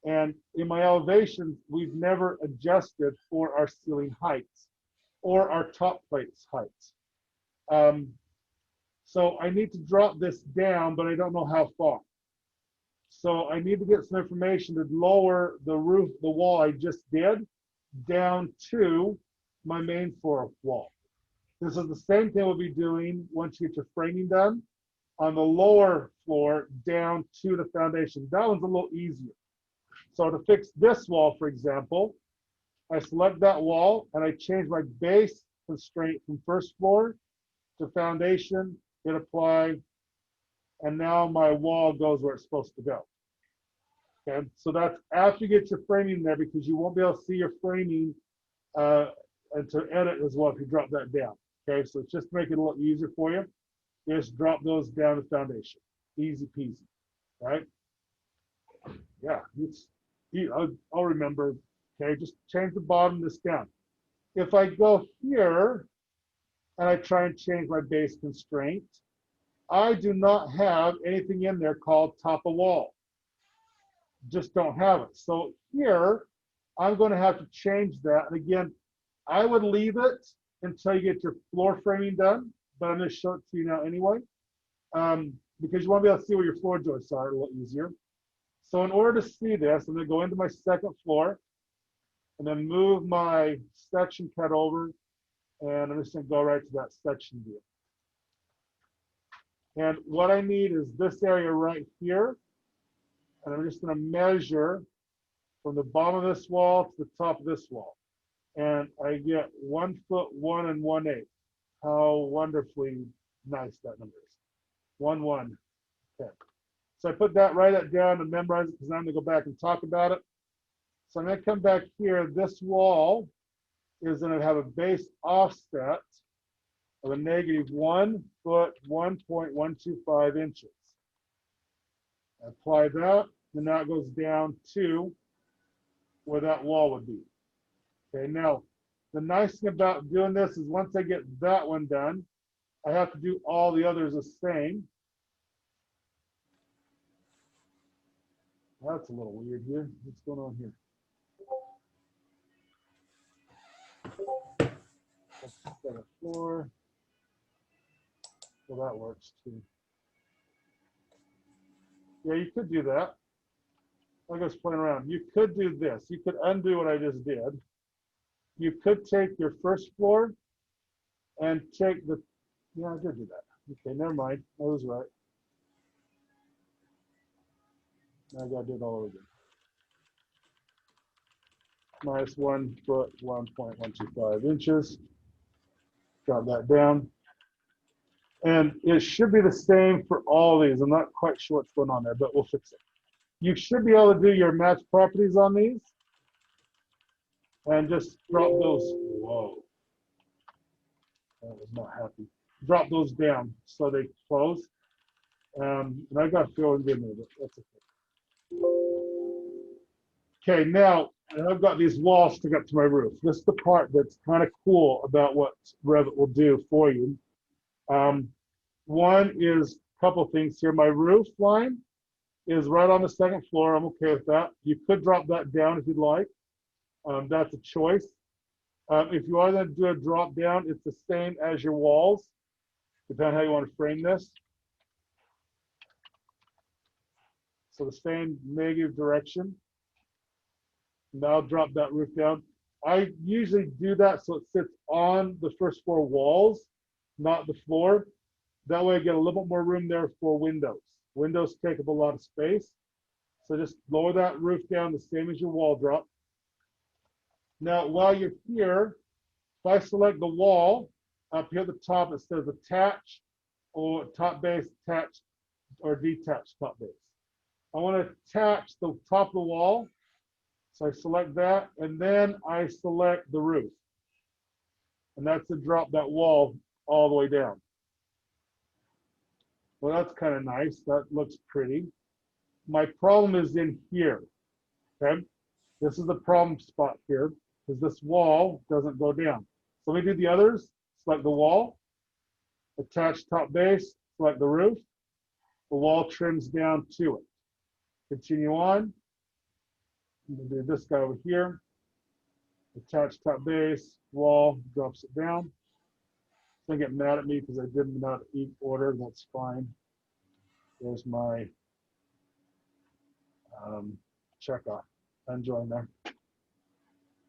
And in my elevations, we've never adjusted for our ceiling heights or our top plates heights. So I need to drop this down, but I don't know how far. So I need to get some information to lower the roof, the wall I just did, down to my main floor wall. This is the same thing we'll be doing once you get your framing done on the lower floor down to the foundation. That one's a little easier. So to fix this wall, for example, I select that wall and I change my base constraint from first floor to foundation, hit apply, and now my wall goes where it's supposed to go. Okay, so that's after you get your framing there, because you won't be able to see your framing and to edit as well if you drop that down. Okay, so it's just to make it a little easier for you. You just drop those down to foundation. Easy peasy, right? Yeah, I'll remember. Okay, just change the bottom of this down. If I go here and I try and change my base constraint, I do not have anything in there called top of wall. Just don't have it. So here, I'm going to have to change that. And again, I would leave it until you get your floor framing done, but I'm going to show it to you now anyway, because you want to be able to see where your floor joists are a little easier. So in order to see this, I'm going to go into my second floor and then move my section cut over, and I'm just going to go right to that section view. And what I need is this area right here, and I'm just going to measure from the bottom of this wall to the top of this wall. and I get 1 foot 1 and 1/8. How wonderfully nice that number is. 1, 1. Okay. So I put that, write that down and memorize it because I'm going to go back and talk about it. So I'm going to come back here. This wall is going to have a base offset of a negative 1 foot 1.125 inches. Apply that, and now it goes down to where that wall would be. Okay, now the nice thing about doing this is once I get that one done, I have to do all the others the same. That's a little weird here. What's going on here? Second floor. Well, that works too. Yeah, you could do that. I was playing around. You could do this. You could undo what I just did. You could take your first floor and take the, yeah, I did do that. Okay, never mind. I was right. Now I gotta do it all over again. Minus 1 foot 1.125 inches. Drop that down. And it should be the same for all these. I'm not quite sure what's going on there, but we'll fix it. You should be able to do your match properties on these and just drop those. Whoa. I was not happy. Drop those down so they close. And I got feeling good with it. That's okay. Okay, now I've got these walls stuck up to my roof. This is the part that's kind of cool about what Revit will do for you. One is a couple things here. My roof line is right on the second floor. I'm okay with that. You could drop that down if you'd like. That's a choice. If you are going to do a drop down, it's the same as your walls, depending on how you want to frame this. So the same negative direction. Now I'll drop that roof down. I usually do that so it sits on the first floor walls, not the floor. That way I get a little bit more room there for windows. Windows take up a lot of space. So just lower that roof down the same as your wall drop. Now, while you're here, if I select the wall, up here at the top, it says attach or top base, attached or detached top base. I want to attach the top of the wall. So I select that, and then I select the roof. And that's to drop that wall all the way down. Well, that's kind of nice. That looks pretty. My problem is in here, okay? This is the problem spot here, because this wall doesn't go down. So let me do the others. Select the wall, attach top base, select the roof. The wall trims down to it. Continue on. I'm gonna do this guy over here. Attach top base, wall, drops it down. Don't get mad at me because I did not eat order. That's fine. There's my checkoff. Enjoying there.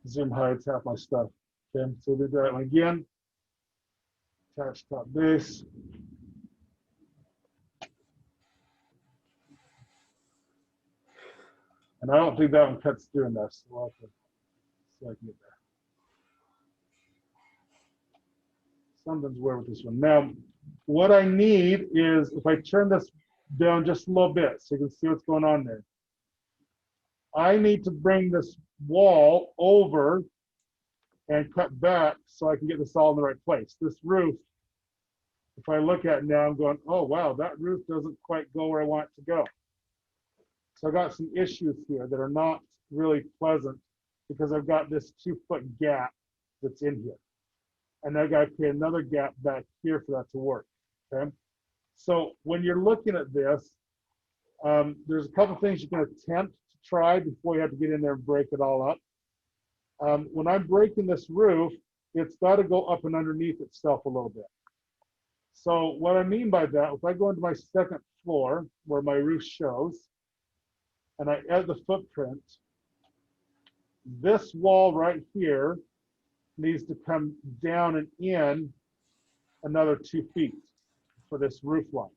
Zoom hides half my stuff. Okay, so do that one again. Attach top base. And I don't think that one cuts through enough, so I'll have to so I can get there. Something's weird with this one. Now, what I need is if I turn this down just a little bit so you can see what's going on there. I need to bring this wall over and cut back so I can get this all in the right place. This roof, if I look at it now, I'm going, oh, wow, that roof doesn't quite go where I want it to go. So I got some issues here that are not really pleasant because I've got this 2-foot gap that's in here. And I got to create another gap back here for that to work, okay? So when you're looking at this, there's a couple things you can attempt to try before you have to get in there and break it all up. When I'm breaking this roof, it's got to go up and underneath itself a little bit. So what I mean by that, if I go into my second floor where my roof shows, and I add the footprint, this wall right here needs to come down and in another 2 feet for this roof line.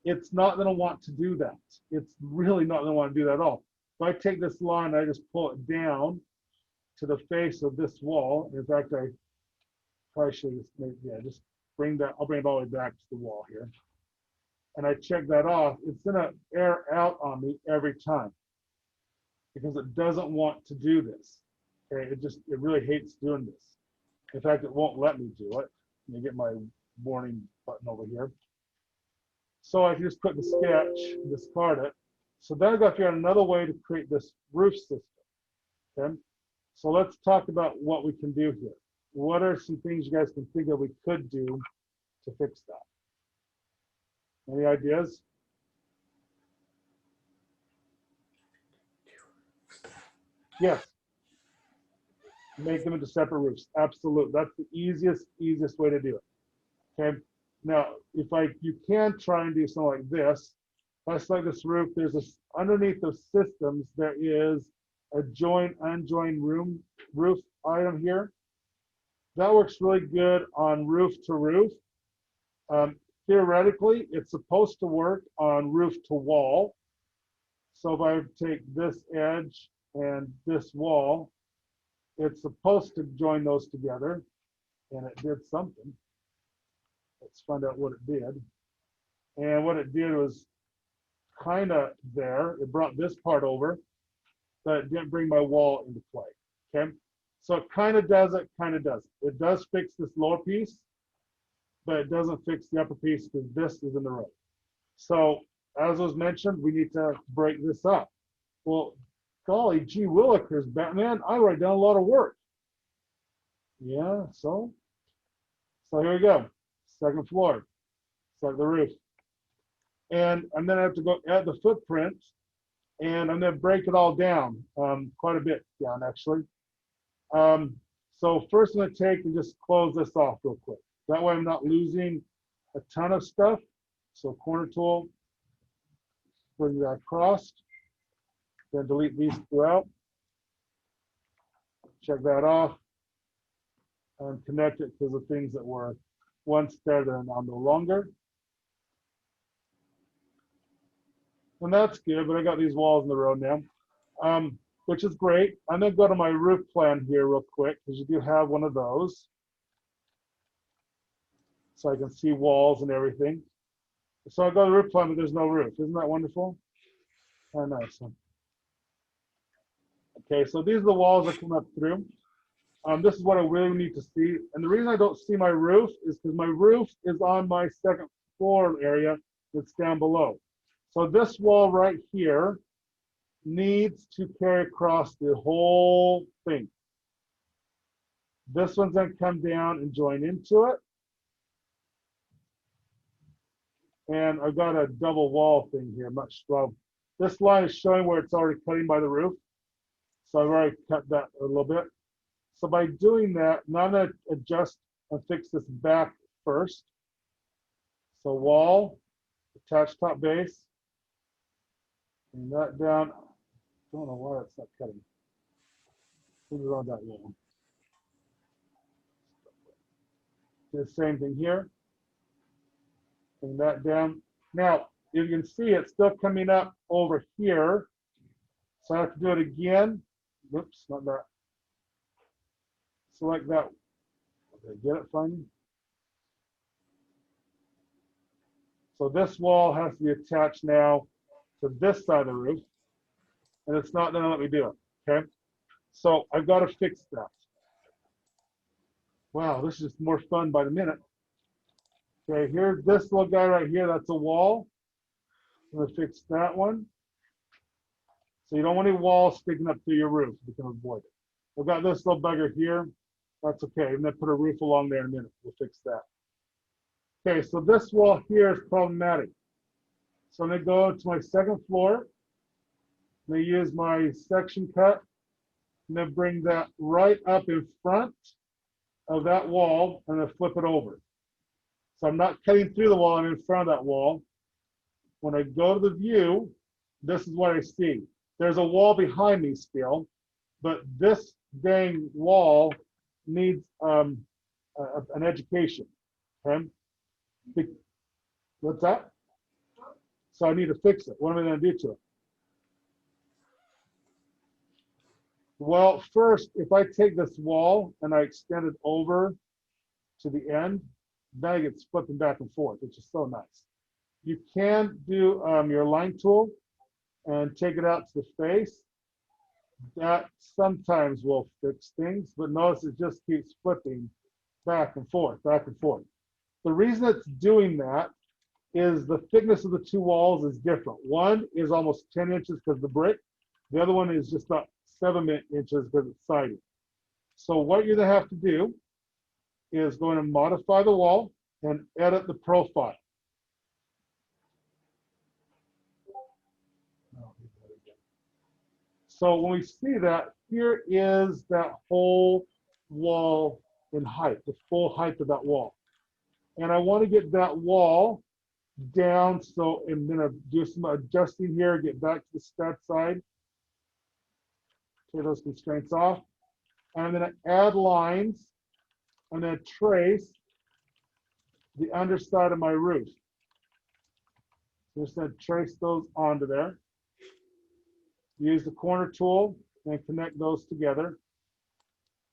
It's not going to want to do that. It's really not going to want to do that at all. If I take this line, I just pull it down to the face of this wall. In fact, I probably should just make, yeah, just bring that, I'll bring it all the way back to the wall here. And I check that off, it's gonna air out on me every time because it doesn't want to do this. Okay, it really hates doing this. In fact, it won't let me do it. Let me get my warning button over here. So I can just put the sketch, discard it. So then I've got to figure out another way to create this roof system. Okay, so let's talk about what we can do here. What are some things you guys can think of we could do to fix that? Any ideas? Yes. Make them into separate roofs. Absolutely. That's the easiest way to do it. Okay. Now, you can try and do something like this. If I select this roof, there's this underneath the systems, there is a join unjoin roof item here. That works really good on roof to roof. Theoretically, it's supposed to work on roof to wall. So if I take this edge and this wall, it's supposed to join those together, and it did something. Let's find out what it did. And what it did was kind of there. It brought this part over, but it didn't bring my wall into play. Okay, so it kind of does it, kind of doesn't. It does fix this lower piece, but it doesn't fix the upper piece because this is in the road. So as was mentioned, we need to break this up. Well, golly gee willikers, Batman, I write down a lot of work. Yeah, so here we go. Second floor. Start the roof. And then I have to go add the footprint, and I'm going to break it all down, quite a bit down actually. So first I'm going to take and just close this off real quick. That way I'm not losing a ton of stuff. So corner tool, bring that across, then delete these two out. Check that off and connect it to the things that were once there that are now no longer. And that's good, but I got these walls in the road now, which is great. I'm gonna go to my roof plan here real quick because you do have one of those. So I can see walls and everything. So I go to the roof plan, but there's no roof. Isn't that wonderful? Oh, nice. Okay, so these are the walls that come up through. This is what I really need to see. And the reason I don't see my roof is because my roof is on my second floor area that's down below. So this wall right here needs to carry across the whole thing. This one's gonna come down and join into it. And I've got a double wall thing here, much slow. This line is showing where it's already cutting by the roof. So I've already cut that a little bit. So by doing that, now I'm gonna adjust and fix this back first. So wall, attach top base, bring that down. Don't know why it's not cutting. Put it on that wall. Do the same thing here. Bring that down. Now, you can see it's still coming up over here. So I have to do it again. Whoops, not that. Select that. Okay, get it finally? So this wall has to be attached now to this side of the roof, and it's not gonna let me do it, okay? So I've got to fix that. Wow, this is more fun by the minute. Okay, here's this little guy right here, that's a wall. I'm gonna fix that one. So you don't want any walls sticking up through your roof, you can avoid it. I've got this little bugger here, that's okay. I'm gonna put a roof along there in a minute, we'll fix that. Okay, so this wall here is problematic. So I'm gonna go to my second floor. I'm gonna use my section cut. I'm gonna bring that right up in front of that wall and then flip it over. So I'm not cutting through the wall, I'm in front of that wall. When I go to the view, this is what I see. There's a wall behind me still, but this dang wall needs an education, okay? What's that? So I need to fix it. What am I gonna do to it? Well, first, if I take this wall and I extend it over to the end, then I get flipping back and forth, which is so nice. You can do your line tool and take it out to the face. That sometimes will fix things, but notice it just keeps flipping back and forth, back and forth. The reason it's doing that is the thickness of the two walls is different. One is almost 10 inches because of the brick. The other one is just about 7 inches because it's siding. So what you're gonna have to do is going to modify the wall and edit the profile. So when we see that, here is that whole wall in height, the full height of that wall. And I want to get that wall down, so I'm going to do some adjusting here, get back to the stud side, take those constraints off. And I'm going to add lines. I'm going to trace the underside of my roof. Just going to trace those onto there. Use the corner tool and connect those together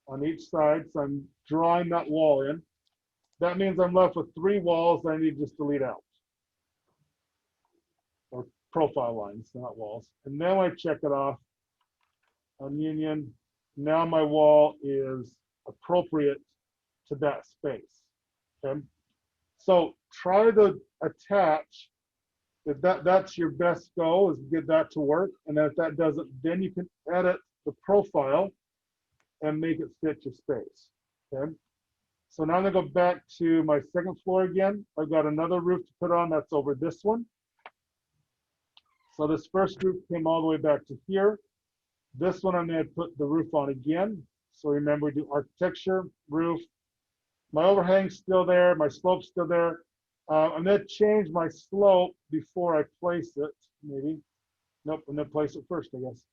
on each side. So I'm drawing that wall in. That means I'm left with 3 walls that I need just to delete out. Or profile lines, not walls. And then I check it off on union. Now my wall is appropriate to that space. Okay. So try to attach. If that's your best goal, is get that to work. And then if that doesn't, then you can edit the profile and make it fit your space. Okay. So now I'm gonna go back to my second floor again. I've got another roof to put on that's over this one. So this first roof came all the way back to here. This one I'm gonna put the roof on again. So remember, we do architecture, roof. My overhang's still there, my slope's still there. I'm gonna change my slope before I place it, maybe. Nope, I'm gonna place it first, I guess.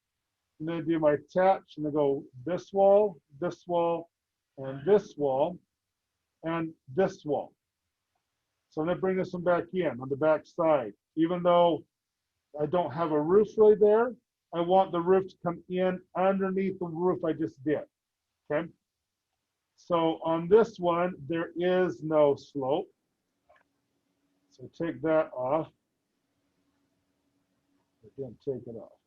I'm gonna do my attach, and then go this wall, and this wall, and this wall. So I'm gonna bring this one back in on the back side. Even though I don't have a roof really there, I want the roof to come in underneath the roof I just did, okay? So on this one, there is no slope. So take that off. Again, take it off.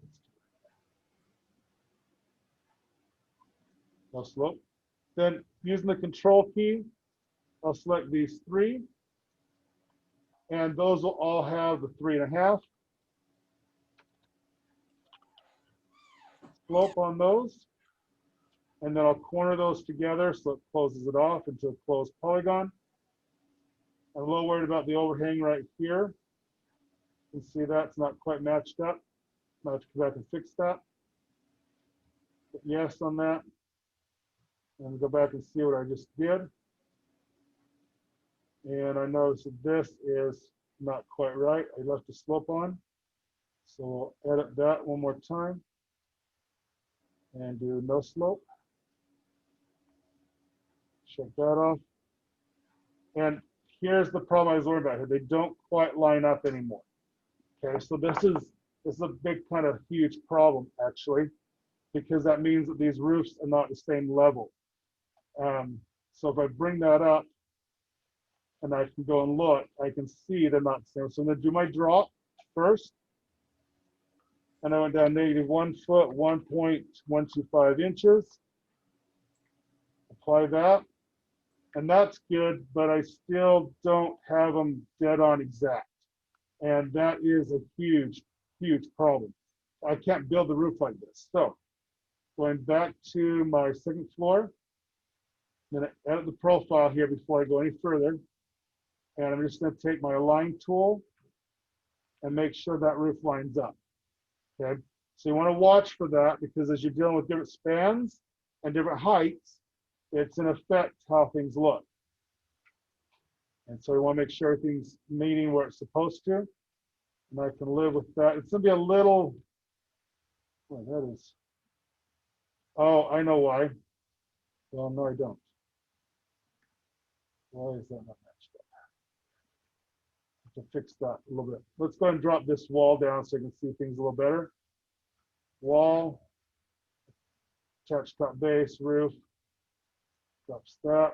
No slope. Then using the control key, I'll select these 3. And those will all have the 3.5. Slope on those. And then I'll corner those together so it closes it off into a closed polygon. I'm a little worried about the overhang right here. You can see that's not quite matched up. I'll have to come back and fix that. Hit yes on that. And go back and see what I just did. And I noticed that this is not quite right. I left the slope on. So we'll edit that one more time. And do no slope. Check that off. And here's the problem I was worried about here. They don't quite line up anymore. Okay, so this is a big kind of huge problem actually, because that means that these roofs are not the same level. So if I bring that up and I can go and look, I can see they're not the same. So I'm gonna do my drop first. And I went down -1 foot, 1.125 inches. Apply that. And that's good, but I still don't have them dead on exact. And that is a huge, huge problem. I can't build the roof like this. So going back to my second floor, I'm gonna edit the profile here before I go any further. And I'm just gonna take my align tool and make sure that roof lines up, okay? So you wanna watch for that, because as you're dealing with different spans and different heights, it's in effect how things look. And so we want to make sure everything's meeting where it's supposed to. And I can live with that. It's going to be a little, oh, that is, oh, I know why. Well, no, I don't. Why is that not matched up? I have to fix that a little bit. Let's go ahead and drop this wall down so you can see things a little better. Wall, attach top base, roof, drops that.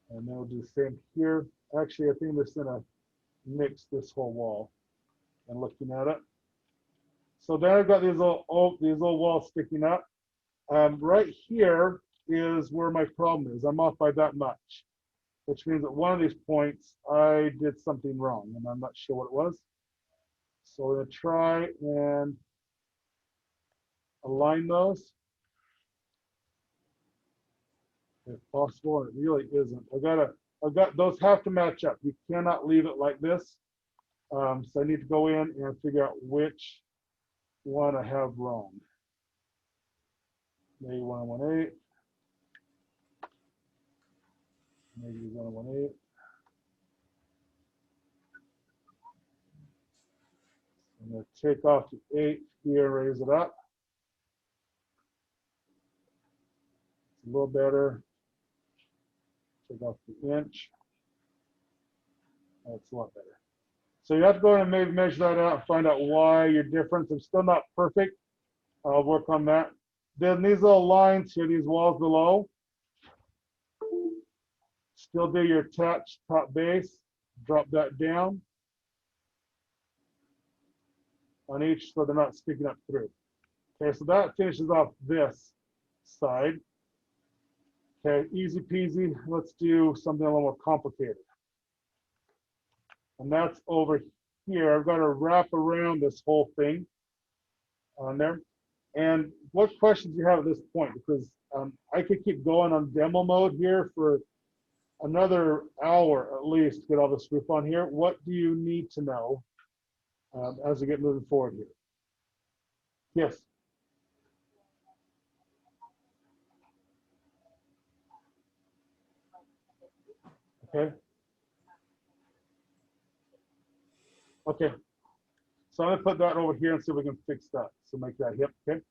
And then we'll do the same here. Actually, I think I'm just gonna mix this whole wall and looking at it. So then I've got these little walls sticking up. Right here is where my problem is. I'm off by that much, which means at one of these points I did something wrong and I'm not sure what it was. So we're gonna try and align those if possible, and it really isn't. I've got those have to match up. You cannot leave it like this. So I need to go in and figure out which one I have wrong. Maybe 118. Maybe 118. I'm going to take off the 8 here, raise it up. It's a little better. Take off the inch. That's a lot better. So you have to go and maybe measure that out, find out why your difference. I'm still not perfect. I'll work on that. Then these little lines here, these walls below, still do your attached top base, drop that down on each so they're not sticking up through. Okay, so that finishes off this side. Okay, easy peasy. Let's do something a little more complicated. And that's over here. I've got to wrap around this whole thing on there. And what questions do you have at this point? Because I could keep going on demo mode here for another hour at least to get all this roof on here. What do you need to know as we get moving forward here? Yes. Okay. Okay. So I'm gonna put that over here and see if we can fix that. So make that hip, okay?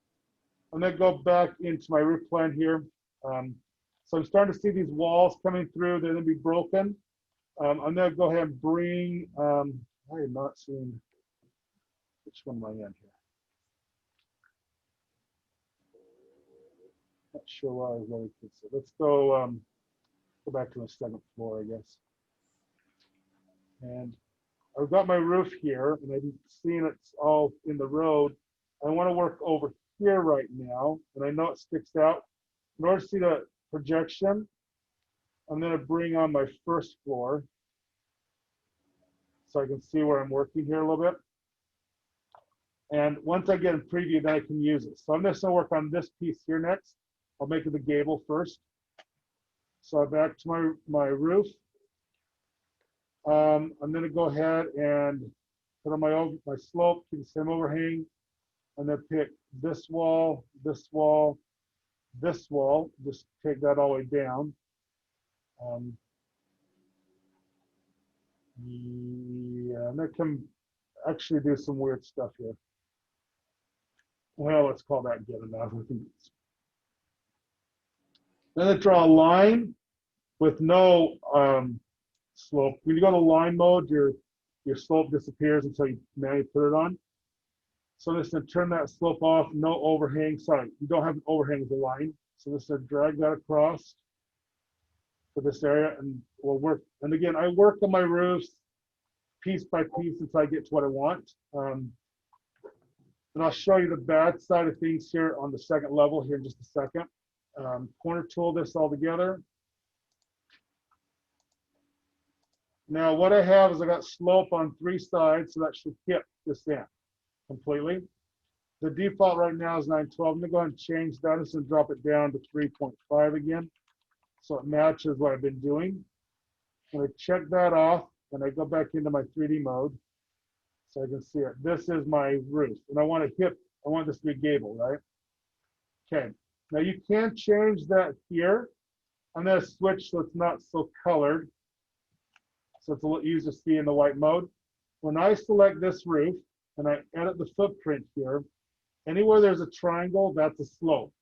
I'm gonna go back into my roof plan here. So I'm starting to see these walls coming through. They're gonna be broken. I'm gonna go ahead and bring, I am not seeing, which one am I in here? Not sure why I really could see. Let's go back to the second floor, I guess. And I've got my roof here, and I'm seeing it's all in the road. I want to work over here right now, and I know it sticks out. In order to see the projection, I'm going to bring on my first floor so I can see where I'm working here a little bit. And once I get in preview, then I can use it. So I'm just going to work on this piece here next. I'll make it the gable first. So back to my roof. I'm going to go ahead and put on my slope, keep the same overhang, and then pick this wall, this wall, this wall. Just take that all the way down. Yeah, and I can actually do some weird stuff here. Well, let's call that good enough. Then I draw a line with no slope. When you go to line mode, your slope disappears until you manually put it on. So I'm just going to turn that slope off, no overhang. Sorry, you don't have an overhang with the line. So I'm just going to drag that across to this area, and we'll work. And again, I work on my roofs piece by piece until I get to what I want. And I'll show you the bad side of things here on the second level here in just a second. Corner tool this all together. Now what I have is I got slope on 3 sides, so that should hit this in completely. The default right now is 912. I'm gonna go ahead and change that. I'm just gonna drop it down to 3.5 again, so it matches what I've been doing. And I check that off, and I go back into my 3D mode, so I can see it. This is my roof, and I want this to be gable, right? Okay. Now you can change that here. I'm gonna switch so it's not so colored, so it's a little easier to see in the white mode. When I select this roof and I edit the footprint here, anywhere there's a triangle, that's a slope.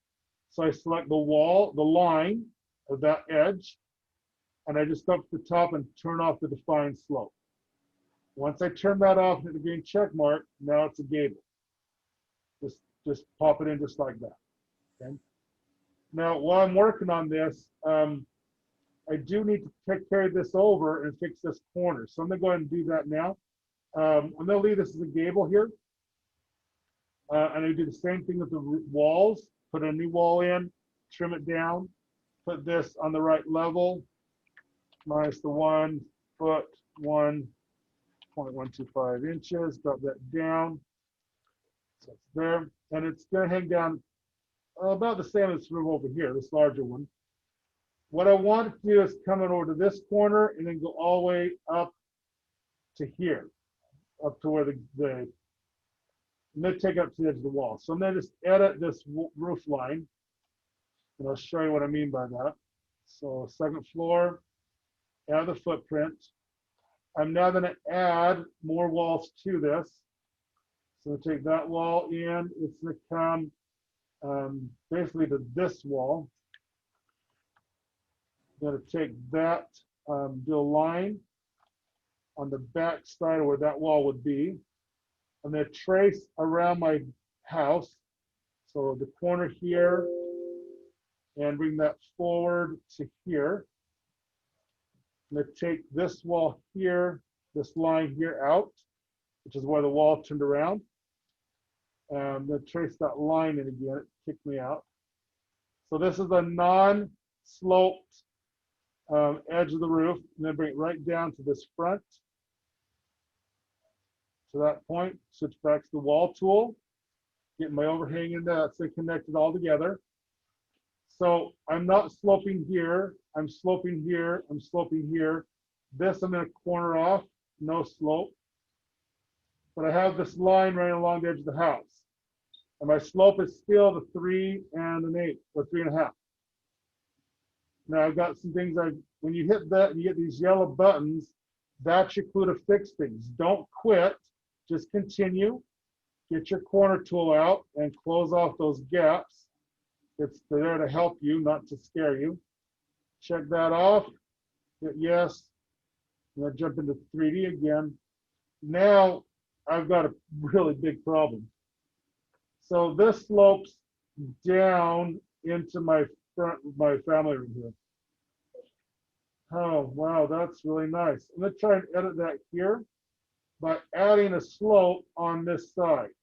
So I select the wall, the line of that edge, and I just go up to the top and turn off the define slope. Once I turn that off, hit the green check mark, now it's a gable. Just just pop it in just like that. Okay. Now, while I'm working on this, I do need to take care of this over and fix this corner. So I'm gonna go ahead and do that now. I'm gonna leave this as a gable here. And I do the same thing with the walls, put a new wall in, trim it down, put this on the right level, minus the 1 foot, 1.125 inches, drop that down. So it's there, and it's gonna hang down about the same as this room over here, this larger one. What I want to do is come in over to this corner and then go all the way up to here, up to where and then take it up to the edge of the wall. So I'm gonna just edit this roof line, and I'll show you what I mean by that. So second floor, add the footprint. I'm now gonna add more walls to this. So take that wall in, it's gonna come basically to this wall. I'm gonna take that, do a line on the back side of where that wall would be. I'm gonna trace around my house. So the corner here, and bring that forward to here. I'm gonna take this wall here, this line here out, which is where the wall turned around. I'm gonna trace that line in again, it kicked me out. So this is a non-sloped edge of the roof, and then bring it right down to this front. To that point, switch back to the wall tool, get my overhang in there, so connected all together. So I'm not sloping here, I'm sloping here, I'm sloping here. This I'm gonna corner off, no slope. But I have this line running along the edge of the house. And my slope is still the 3 1/8, or 3 1/2. Now I've got some things when you hit that and you get these yellow buttons, that's your clue to fix things. Don't quit, just continue. Get your corner tool out and close off those gaps. It's there to help you, not to scare you. Check that off, hit yes. I'm gonna jump into 3D again. Now I've got a really big problem. So this slopes down into my family room here. Oh, wow, that's really nice. I'm gonna try and edit that here by adding a slope on this side.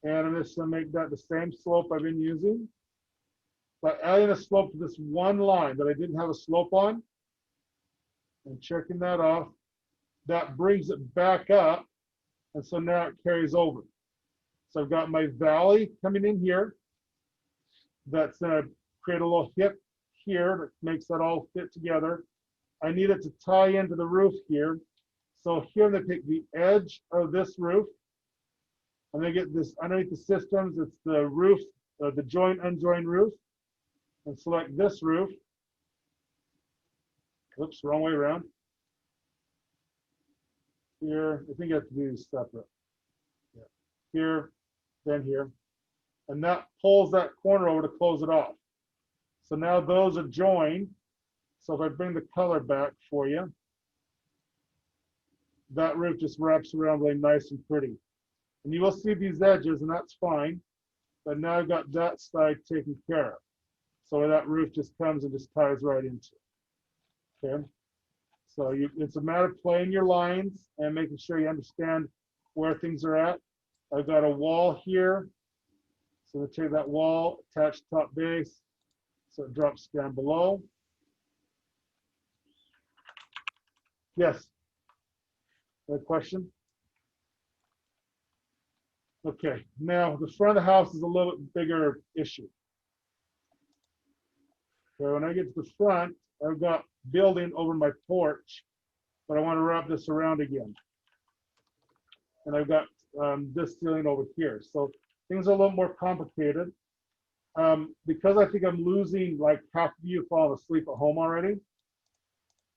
And I'm just gonna make that the same slope I've been using. By adding a slope to this one line that I didn't have a slope on, and checking that off, that brings it back up. And so now it carries over. So I've got my valley coming in here. That's gonna create a little hip here that makes that all fit together. I need it to tie into the roof here. So here I'm gonna take the edge of this roof. I'm gonna get this underneath the systems. It's the roof, the joint unjoined roof. And select this roof. Oops, wrong way around. Here, I think I have to do these separate. Yeah. Here, then here. And that pulls that corner over to close it off. So now those are joined. So if I bring the color back for you, that roof just wraps around really nice and pretty. And you will see these edges, and that's fine. But now I've got that side taken care of. So that roof just comes and just ties right into it. Okay. So it's a matter of playing your lines and making sure you understand where things are at. I've got a wall here. So we'll take that wall, attach top base, so it drops down below. Yes. A question? Okay, now the front of the house is a little bit bigger issue. So when I get to the front, I've got building over my porch, but I want to wrap this around again. And I've got this ceiling over here. So things are a little more complicated. Because I think I'm losing like half of you falling asleep at home already,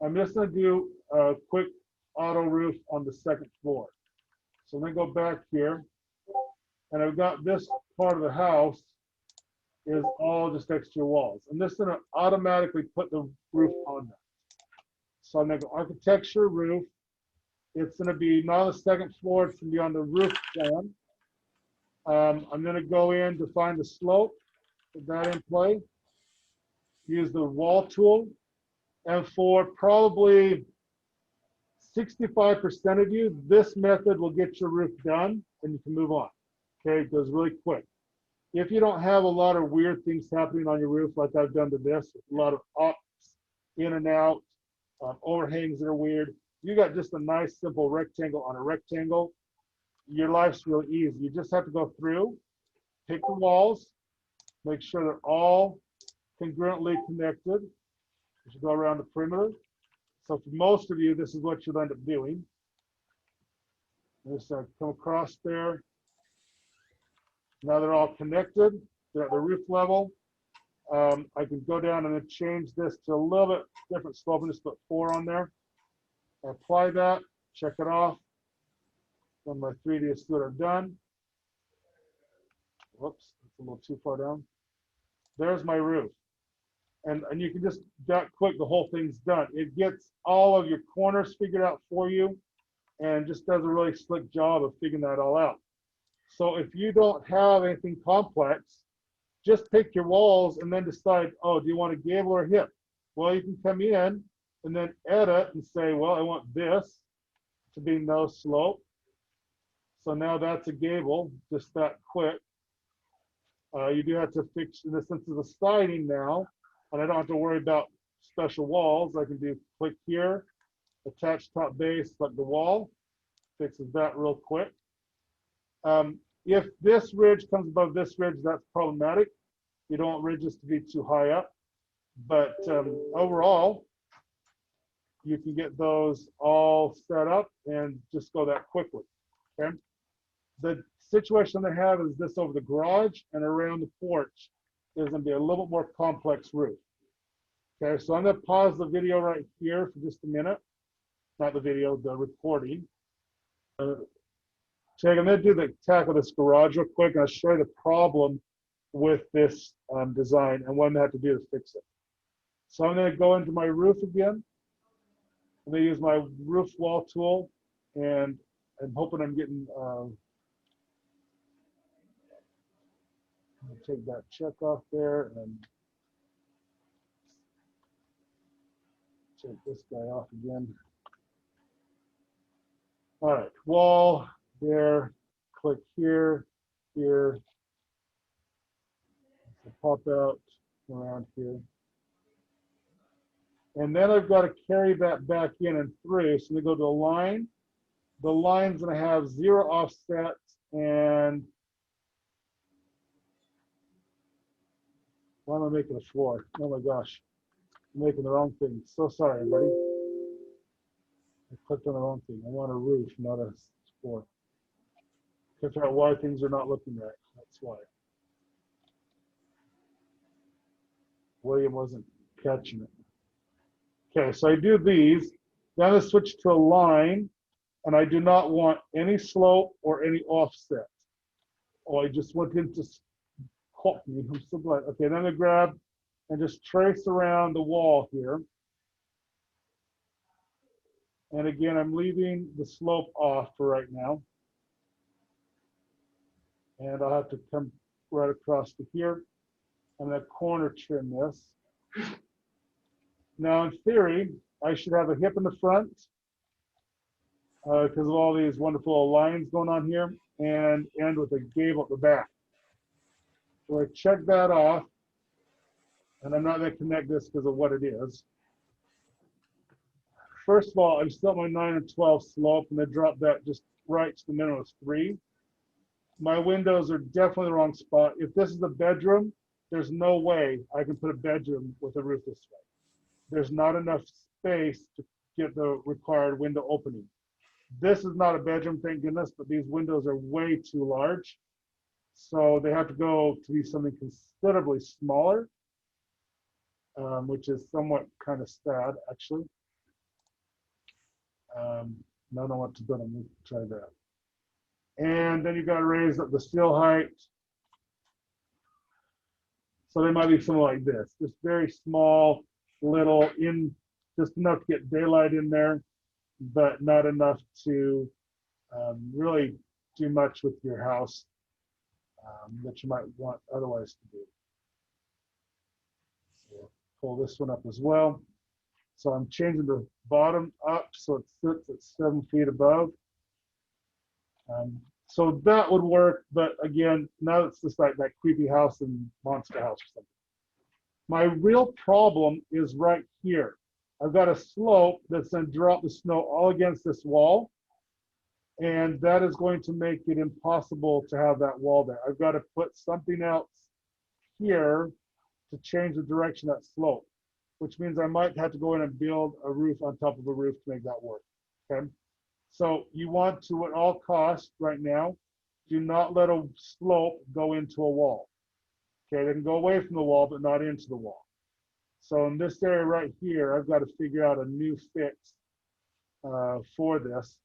I'm just gonna do a quick auto roof on the second floor. So I'm gonna go back here, and I've got this part of the house is all just extra walls. And this is gonna automatically put the roof on that. So I'm gonna go architecture roof. It's gonna be not on the second floor, it's gonna be on the roof plan. I'm gonna go in to find the slope, put that in play. Use the wall tool. And for probably 65% of you, this method will get your roof done and you can move on. Okay, it goes really quick. If you don't have a lot of weird things happening on your roof like I've done to this, a lot of ups, in and out, overhangs that are weird, you got just a nice simple rectangle on a rectangle, your life's really easy. You just have to go through, pick the walls, make sure they're all congruently connected. You should go around the perimeter. So for most of you, this is what you'll end up doing. Just come across there. Now they're all connected. They're at the roof level. I can go down and then change this to a little bit different slope and just put 4 on there. Apply that, check it off. When my 3D extruder are done. Whoops, that's a little too far down. There's my roof. And you can just, that quick, the whole thing's done. It gets all of your corners figured out for you and just does a really slick job of figuring that all out. So if you don't have anything complex, just pick your walls and then decide, oh, do you want a gable or a hip? Well, you can come in and then edit and say, well, I want this to be no slope. So now that's a gable, just that quick. You do have to fix, in the sense of the siding now, and I don't have to worry about special walls. I can do click here, attach top base like the wall, fixes that real quick. If this ridge comes above this ridge, that's problematic. You don't want ridges to be too high up, but overall, you can get those all set up and just go that quickly, okay? The situation they have is this over the garage and around the porch is gonna be a little bit more complex roof. Okay, so I'm gonna pause the video right here for just a minute. Not the video, the recording. Check, I'm gonna tackle this garage real quick and I'll show you the problem with this design and what I'm gonna have to do to fix it. So I'm gonna go into my roof again. I'm gonna use my roof wall tool and I'm hoping I'm getting, take that check off there and check this guy off again. All right, wall there, click here, here. So pop out around here. And then I've got to carry that back in and through. So we go to a line. The line's gonna have 0 offset and why am I making a floor? Oh my gosh, I'm making the wrong thing. So sorry, everybody. I clicked on the wrong thing. I want a roof, not a floor. Can't figure out why things are not looking right. That's why. William wasn't catching it. Okay, so I do these. Then I switch to a line, and I do not want any slope or any offset. Oh, I just went into caught me. I'm so glad. Okay, then I grab and just trace around the wall here. And again, I'm leaving the slope off for right now. And I'll have to come right across to here. I'm gonna corner trim this. Now, in theory, I should have a hip in the front because of all these wonderful lines going on here, and end with a gable at the back. So I check that off, and I'm not going to connect this because of what it is. First of all, I'm still at my 9 and 12 slope, and I drop that just right to the minimum of 3. My windows are definitely the wrong spot. If this is a bedroom, there's no way I can put a bedroom with a roof this way. There's not enough space to get the required window opening. This is not a bedroom, thank goodness, but these windows are way too large. So they have to go to be something considerably smaller, which is somewhat kind of sad, actually. I don't know what to do. I'm going to try that. And then you got to raise up the sill height. So they might be something like this, just very small, little, just enough to get daylight in there, but not enough to really do much with your house. that you might want otherwise to do. So pull this one up as well. So I'm changing the bottom up so it sits at 7 feet above. So that would work, but again, now it's just like that creepy house and monster house or something. My real problem is right here. I've got a slope that's going to drop the snow all against this wall. And that is going to make it impossible to have that wall there. I've got to put something else here to change the direction of that slope, which means I might have to go in and build a roof on top of a roof to make that work, okay? So you want to, at all costs right now, do not let a slope go into a wall. Okay, they can go away from the wall, but not into the wall. So in this area right here, I've got to figure out a new fix for this.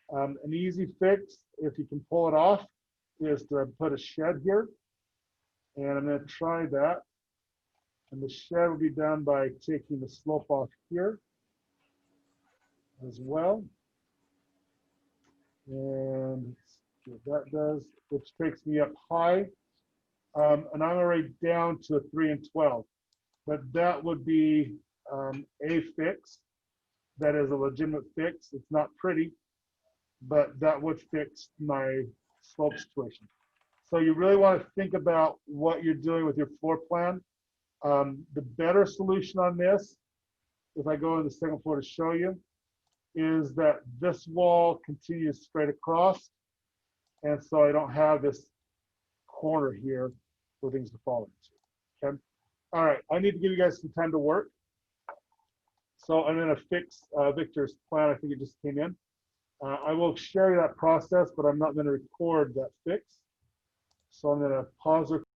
An easy fix, if you can pull it off, is to put a shed here. And I'm going to try that. And the shed will be done by taking the slope off here as well. And let's see what that does, which takes me up high. And I'm already down to a 3 and 12. But that would be a fix. That is a legitimate fix. It's not pretty, but that would fix my slope situation. So you really want to think about what you're doing with your floor plan. The better solution on this, if I go to the second floor to show you, is that this wall continues straight across. And so I don't have this corner here for things to fall into, okay? All right, I need to give you guys some time to work. So I'm gonna fix Victor's plan. I think it just came in. I will share that process, but I'm not gonna record that fix. So I'm gonna pause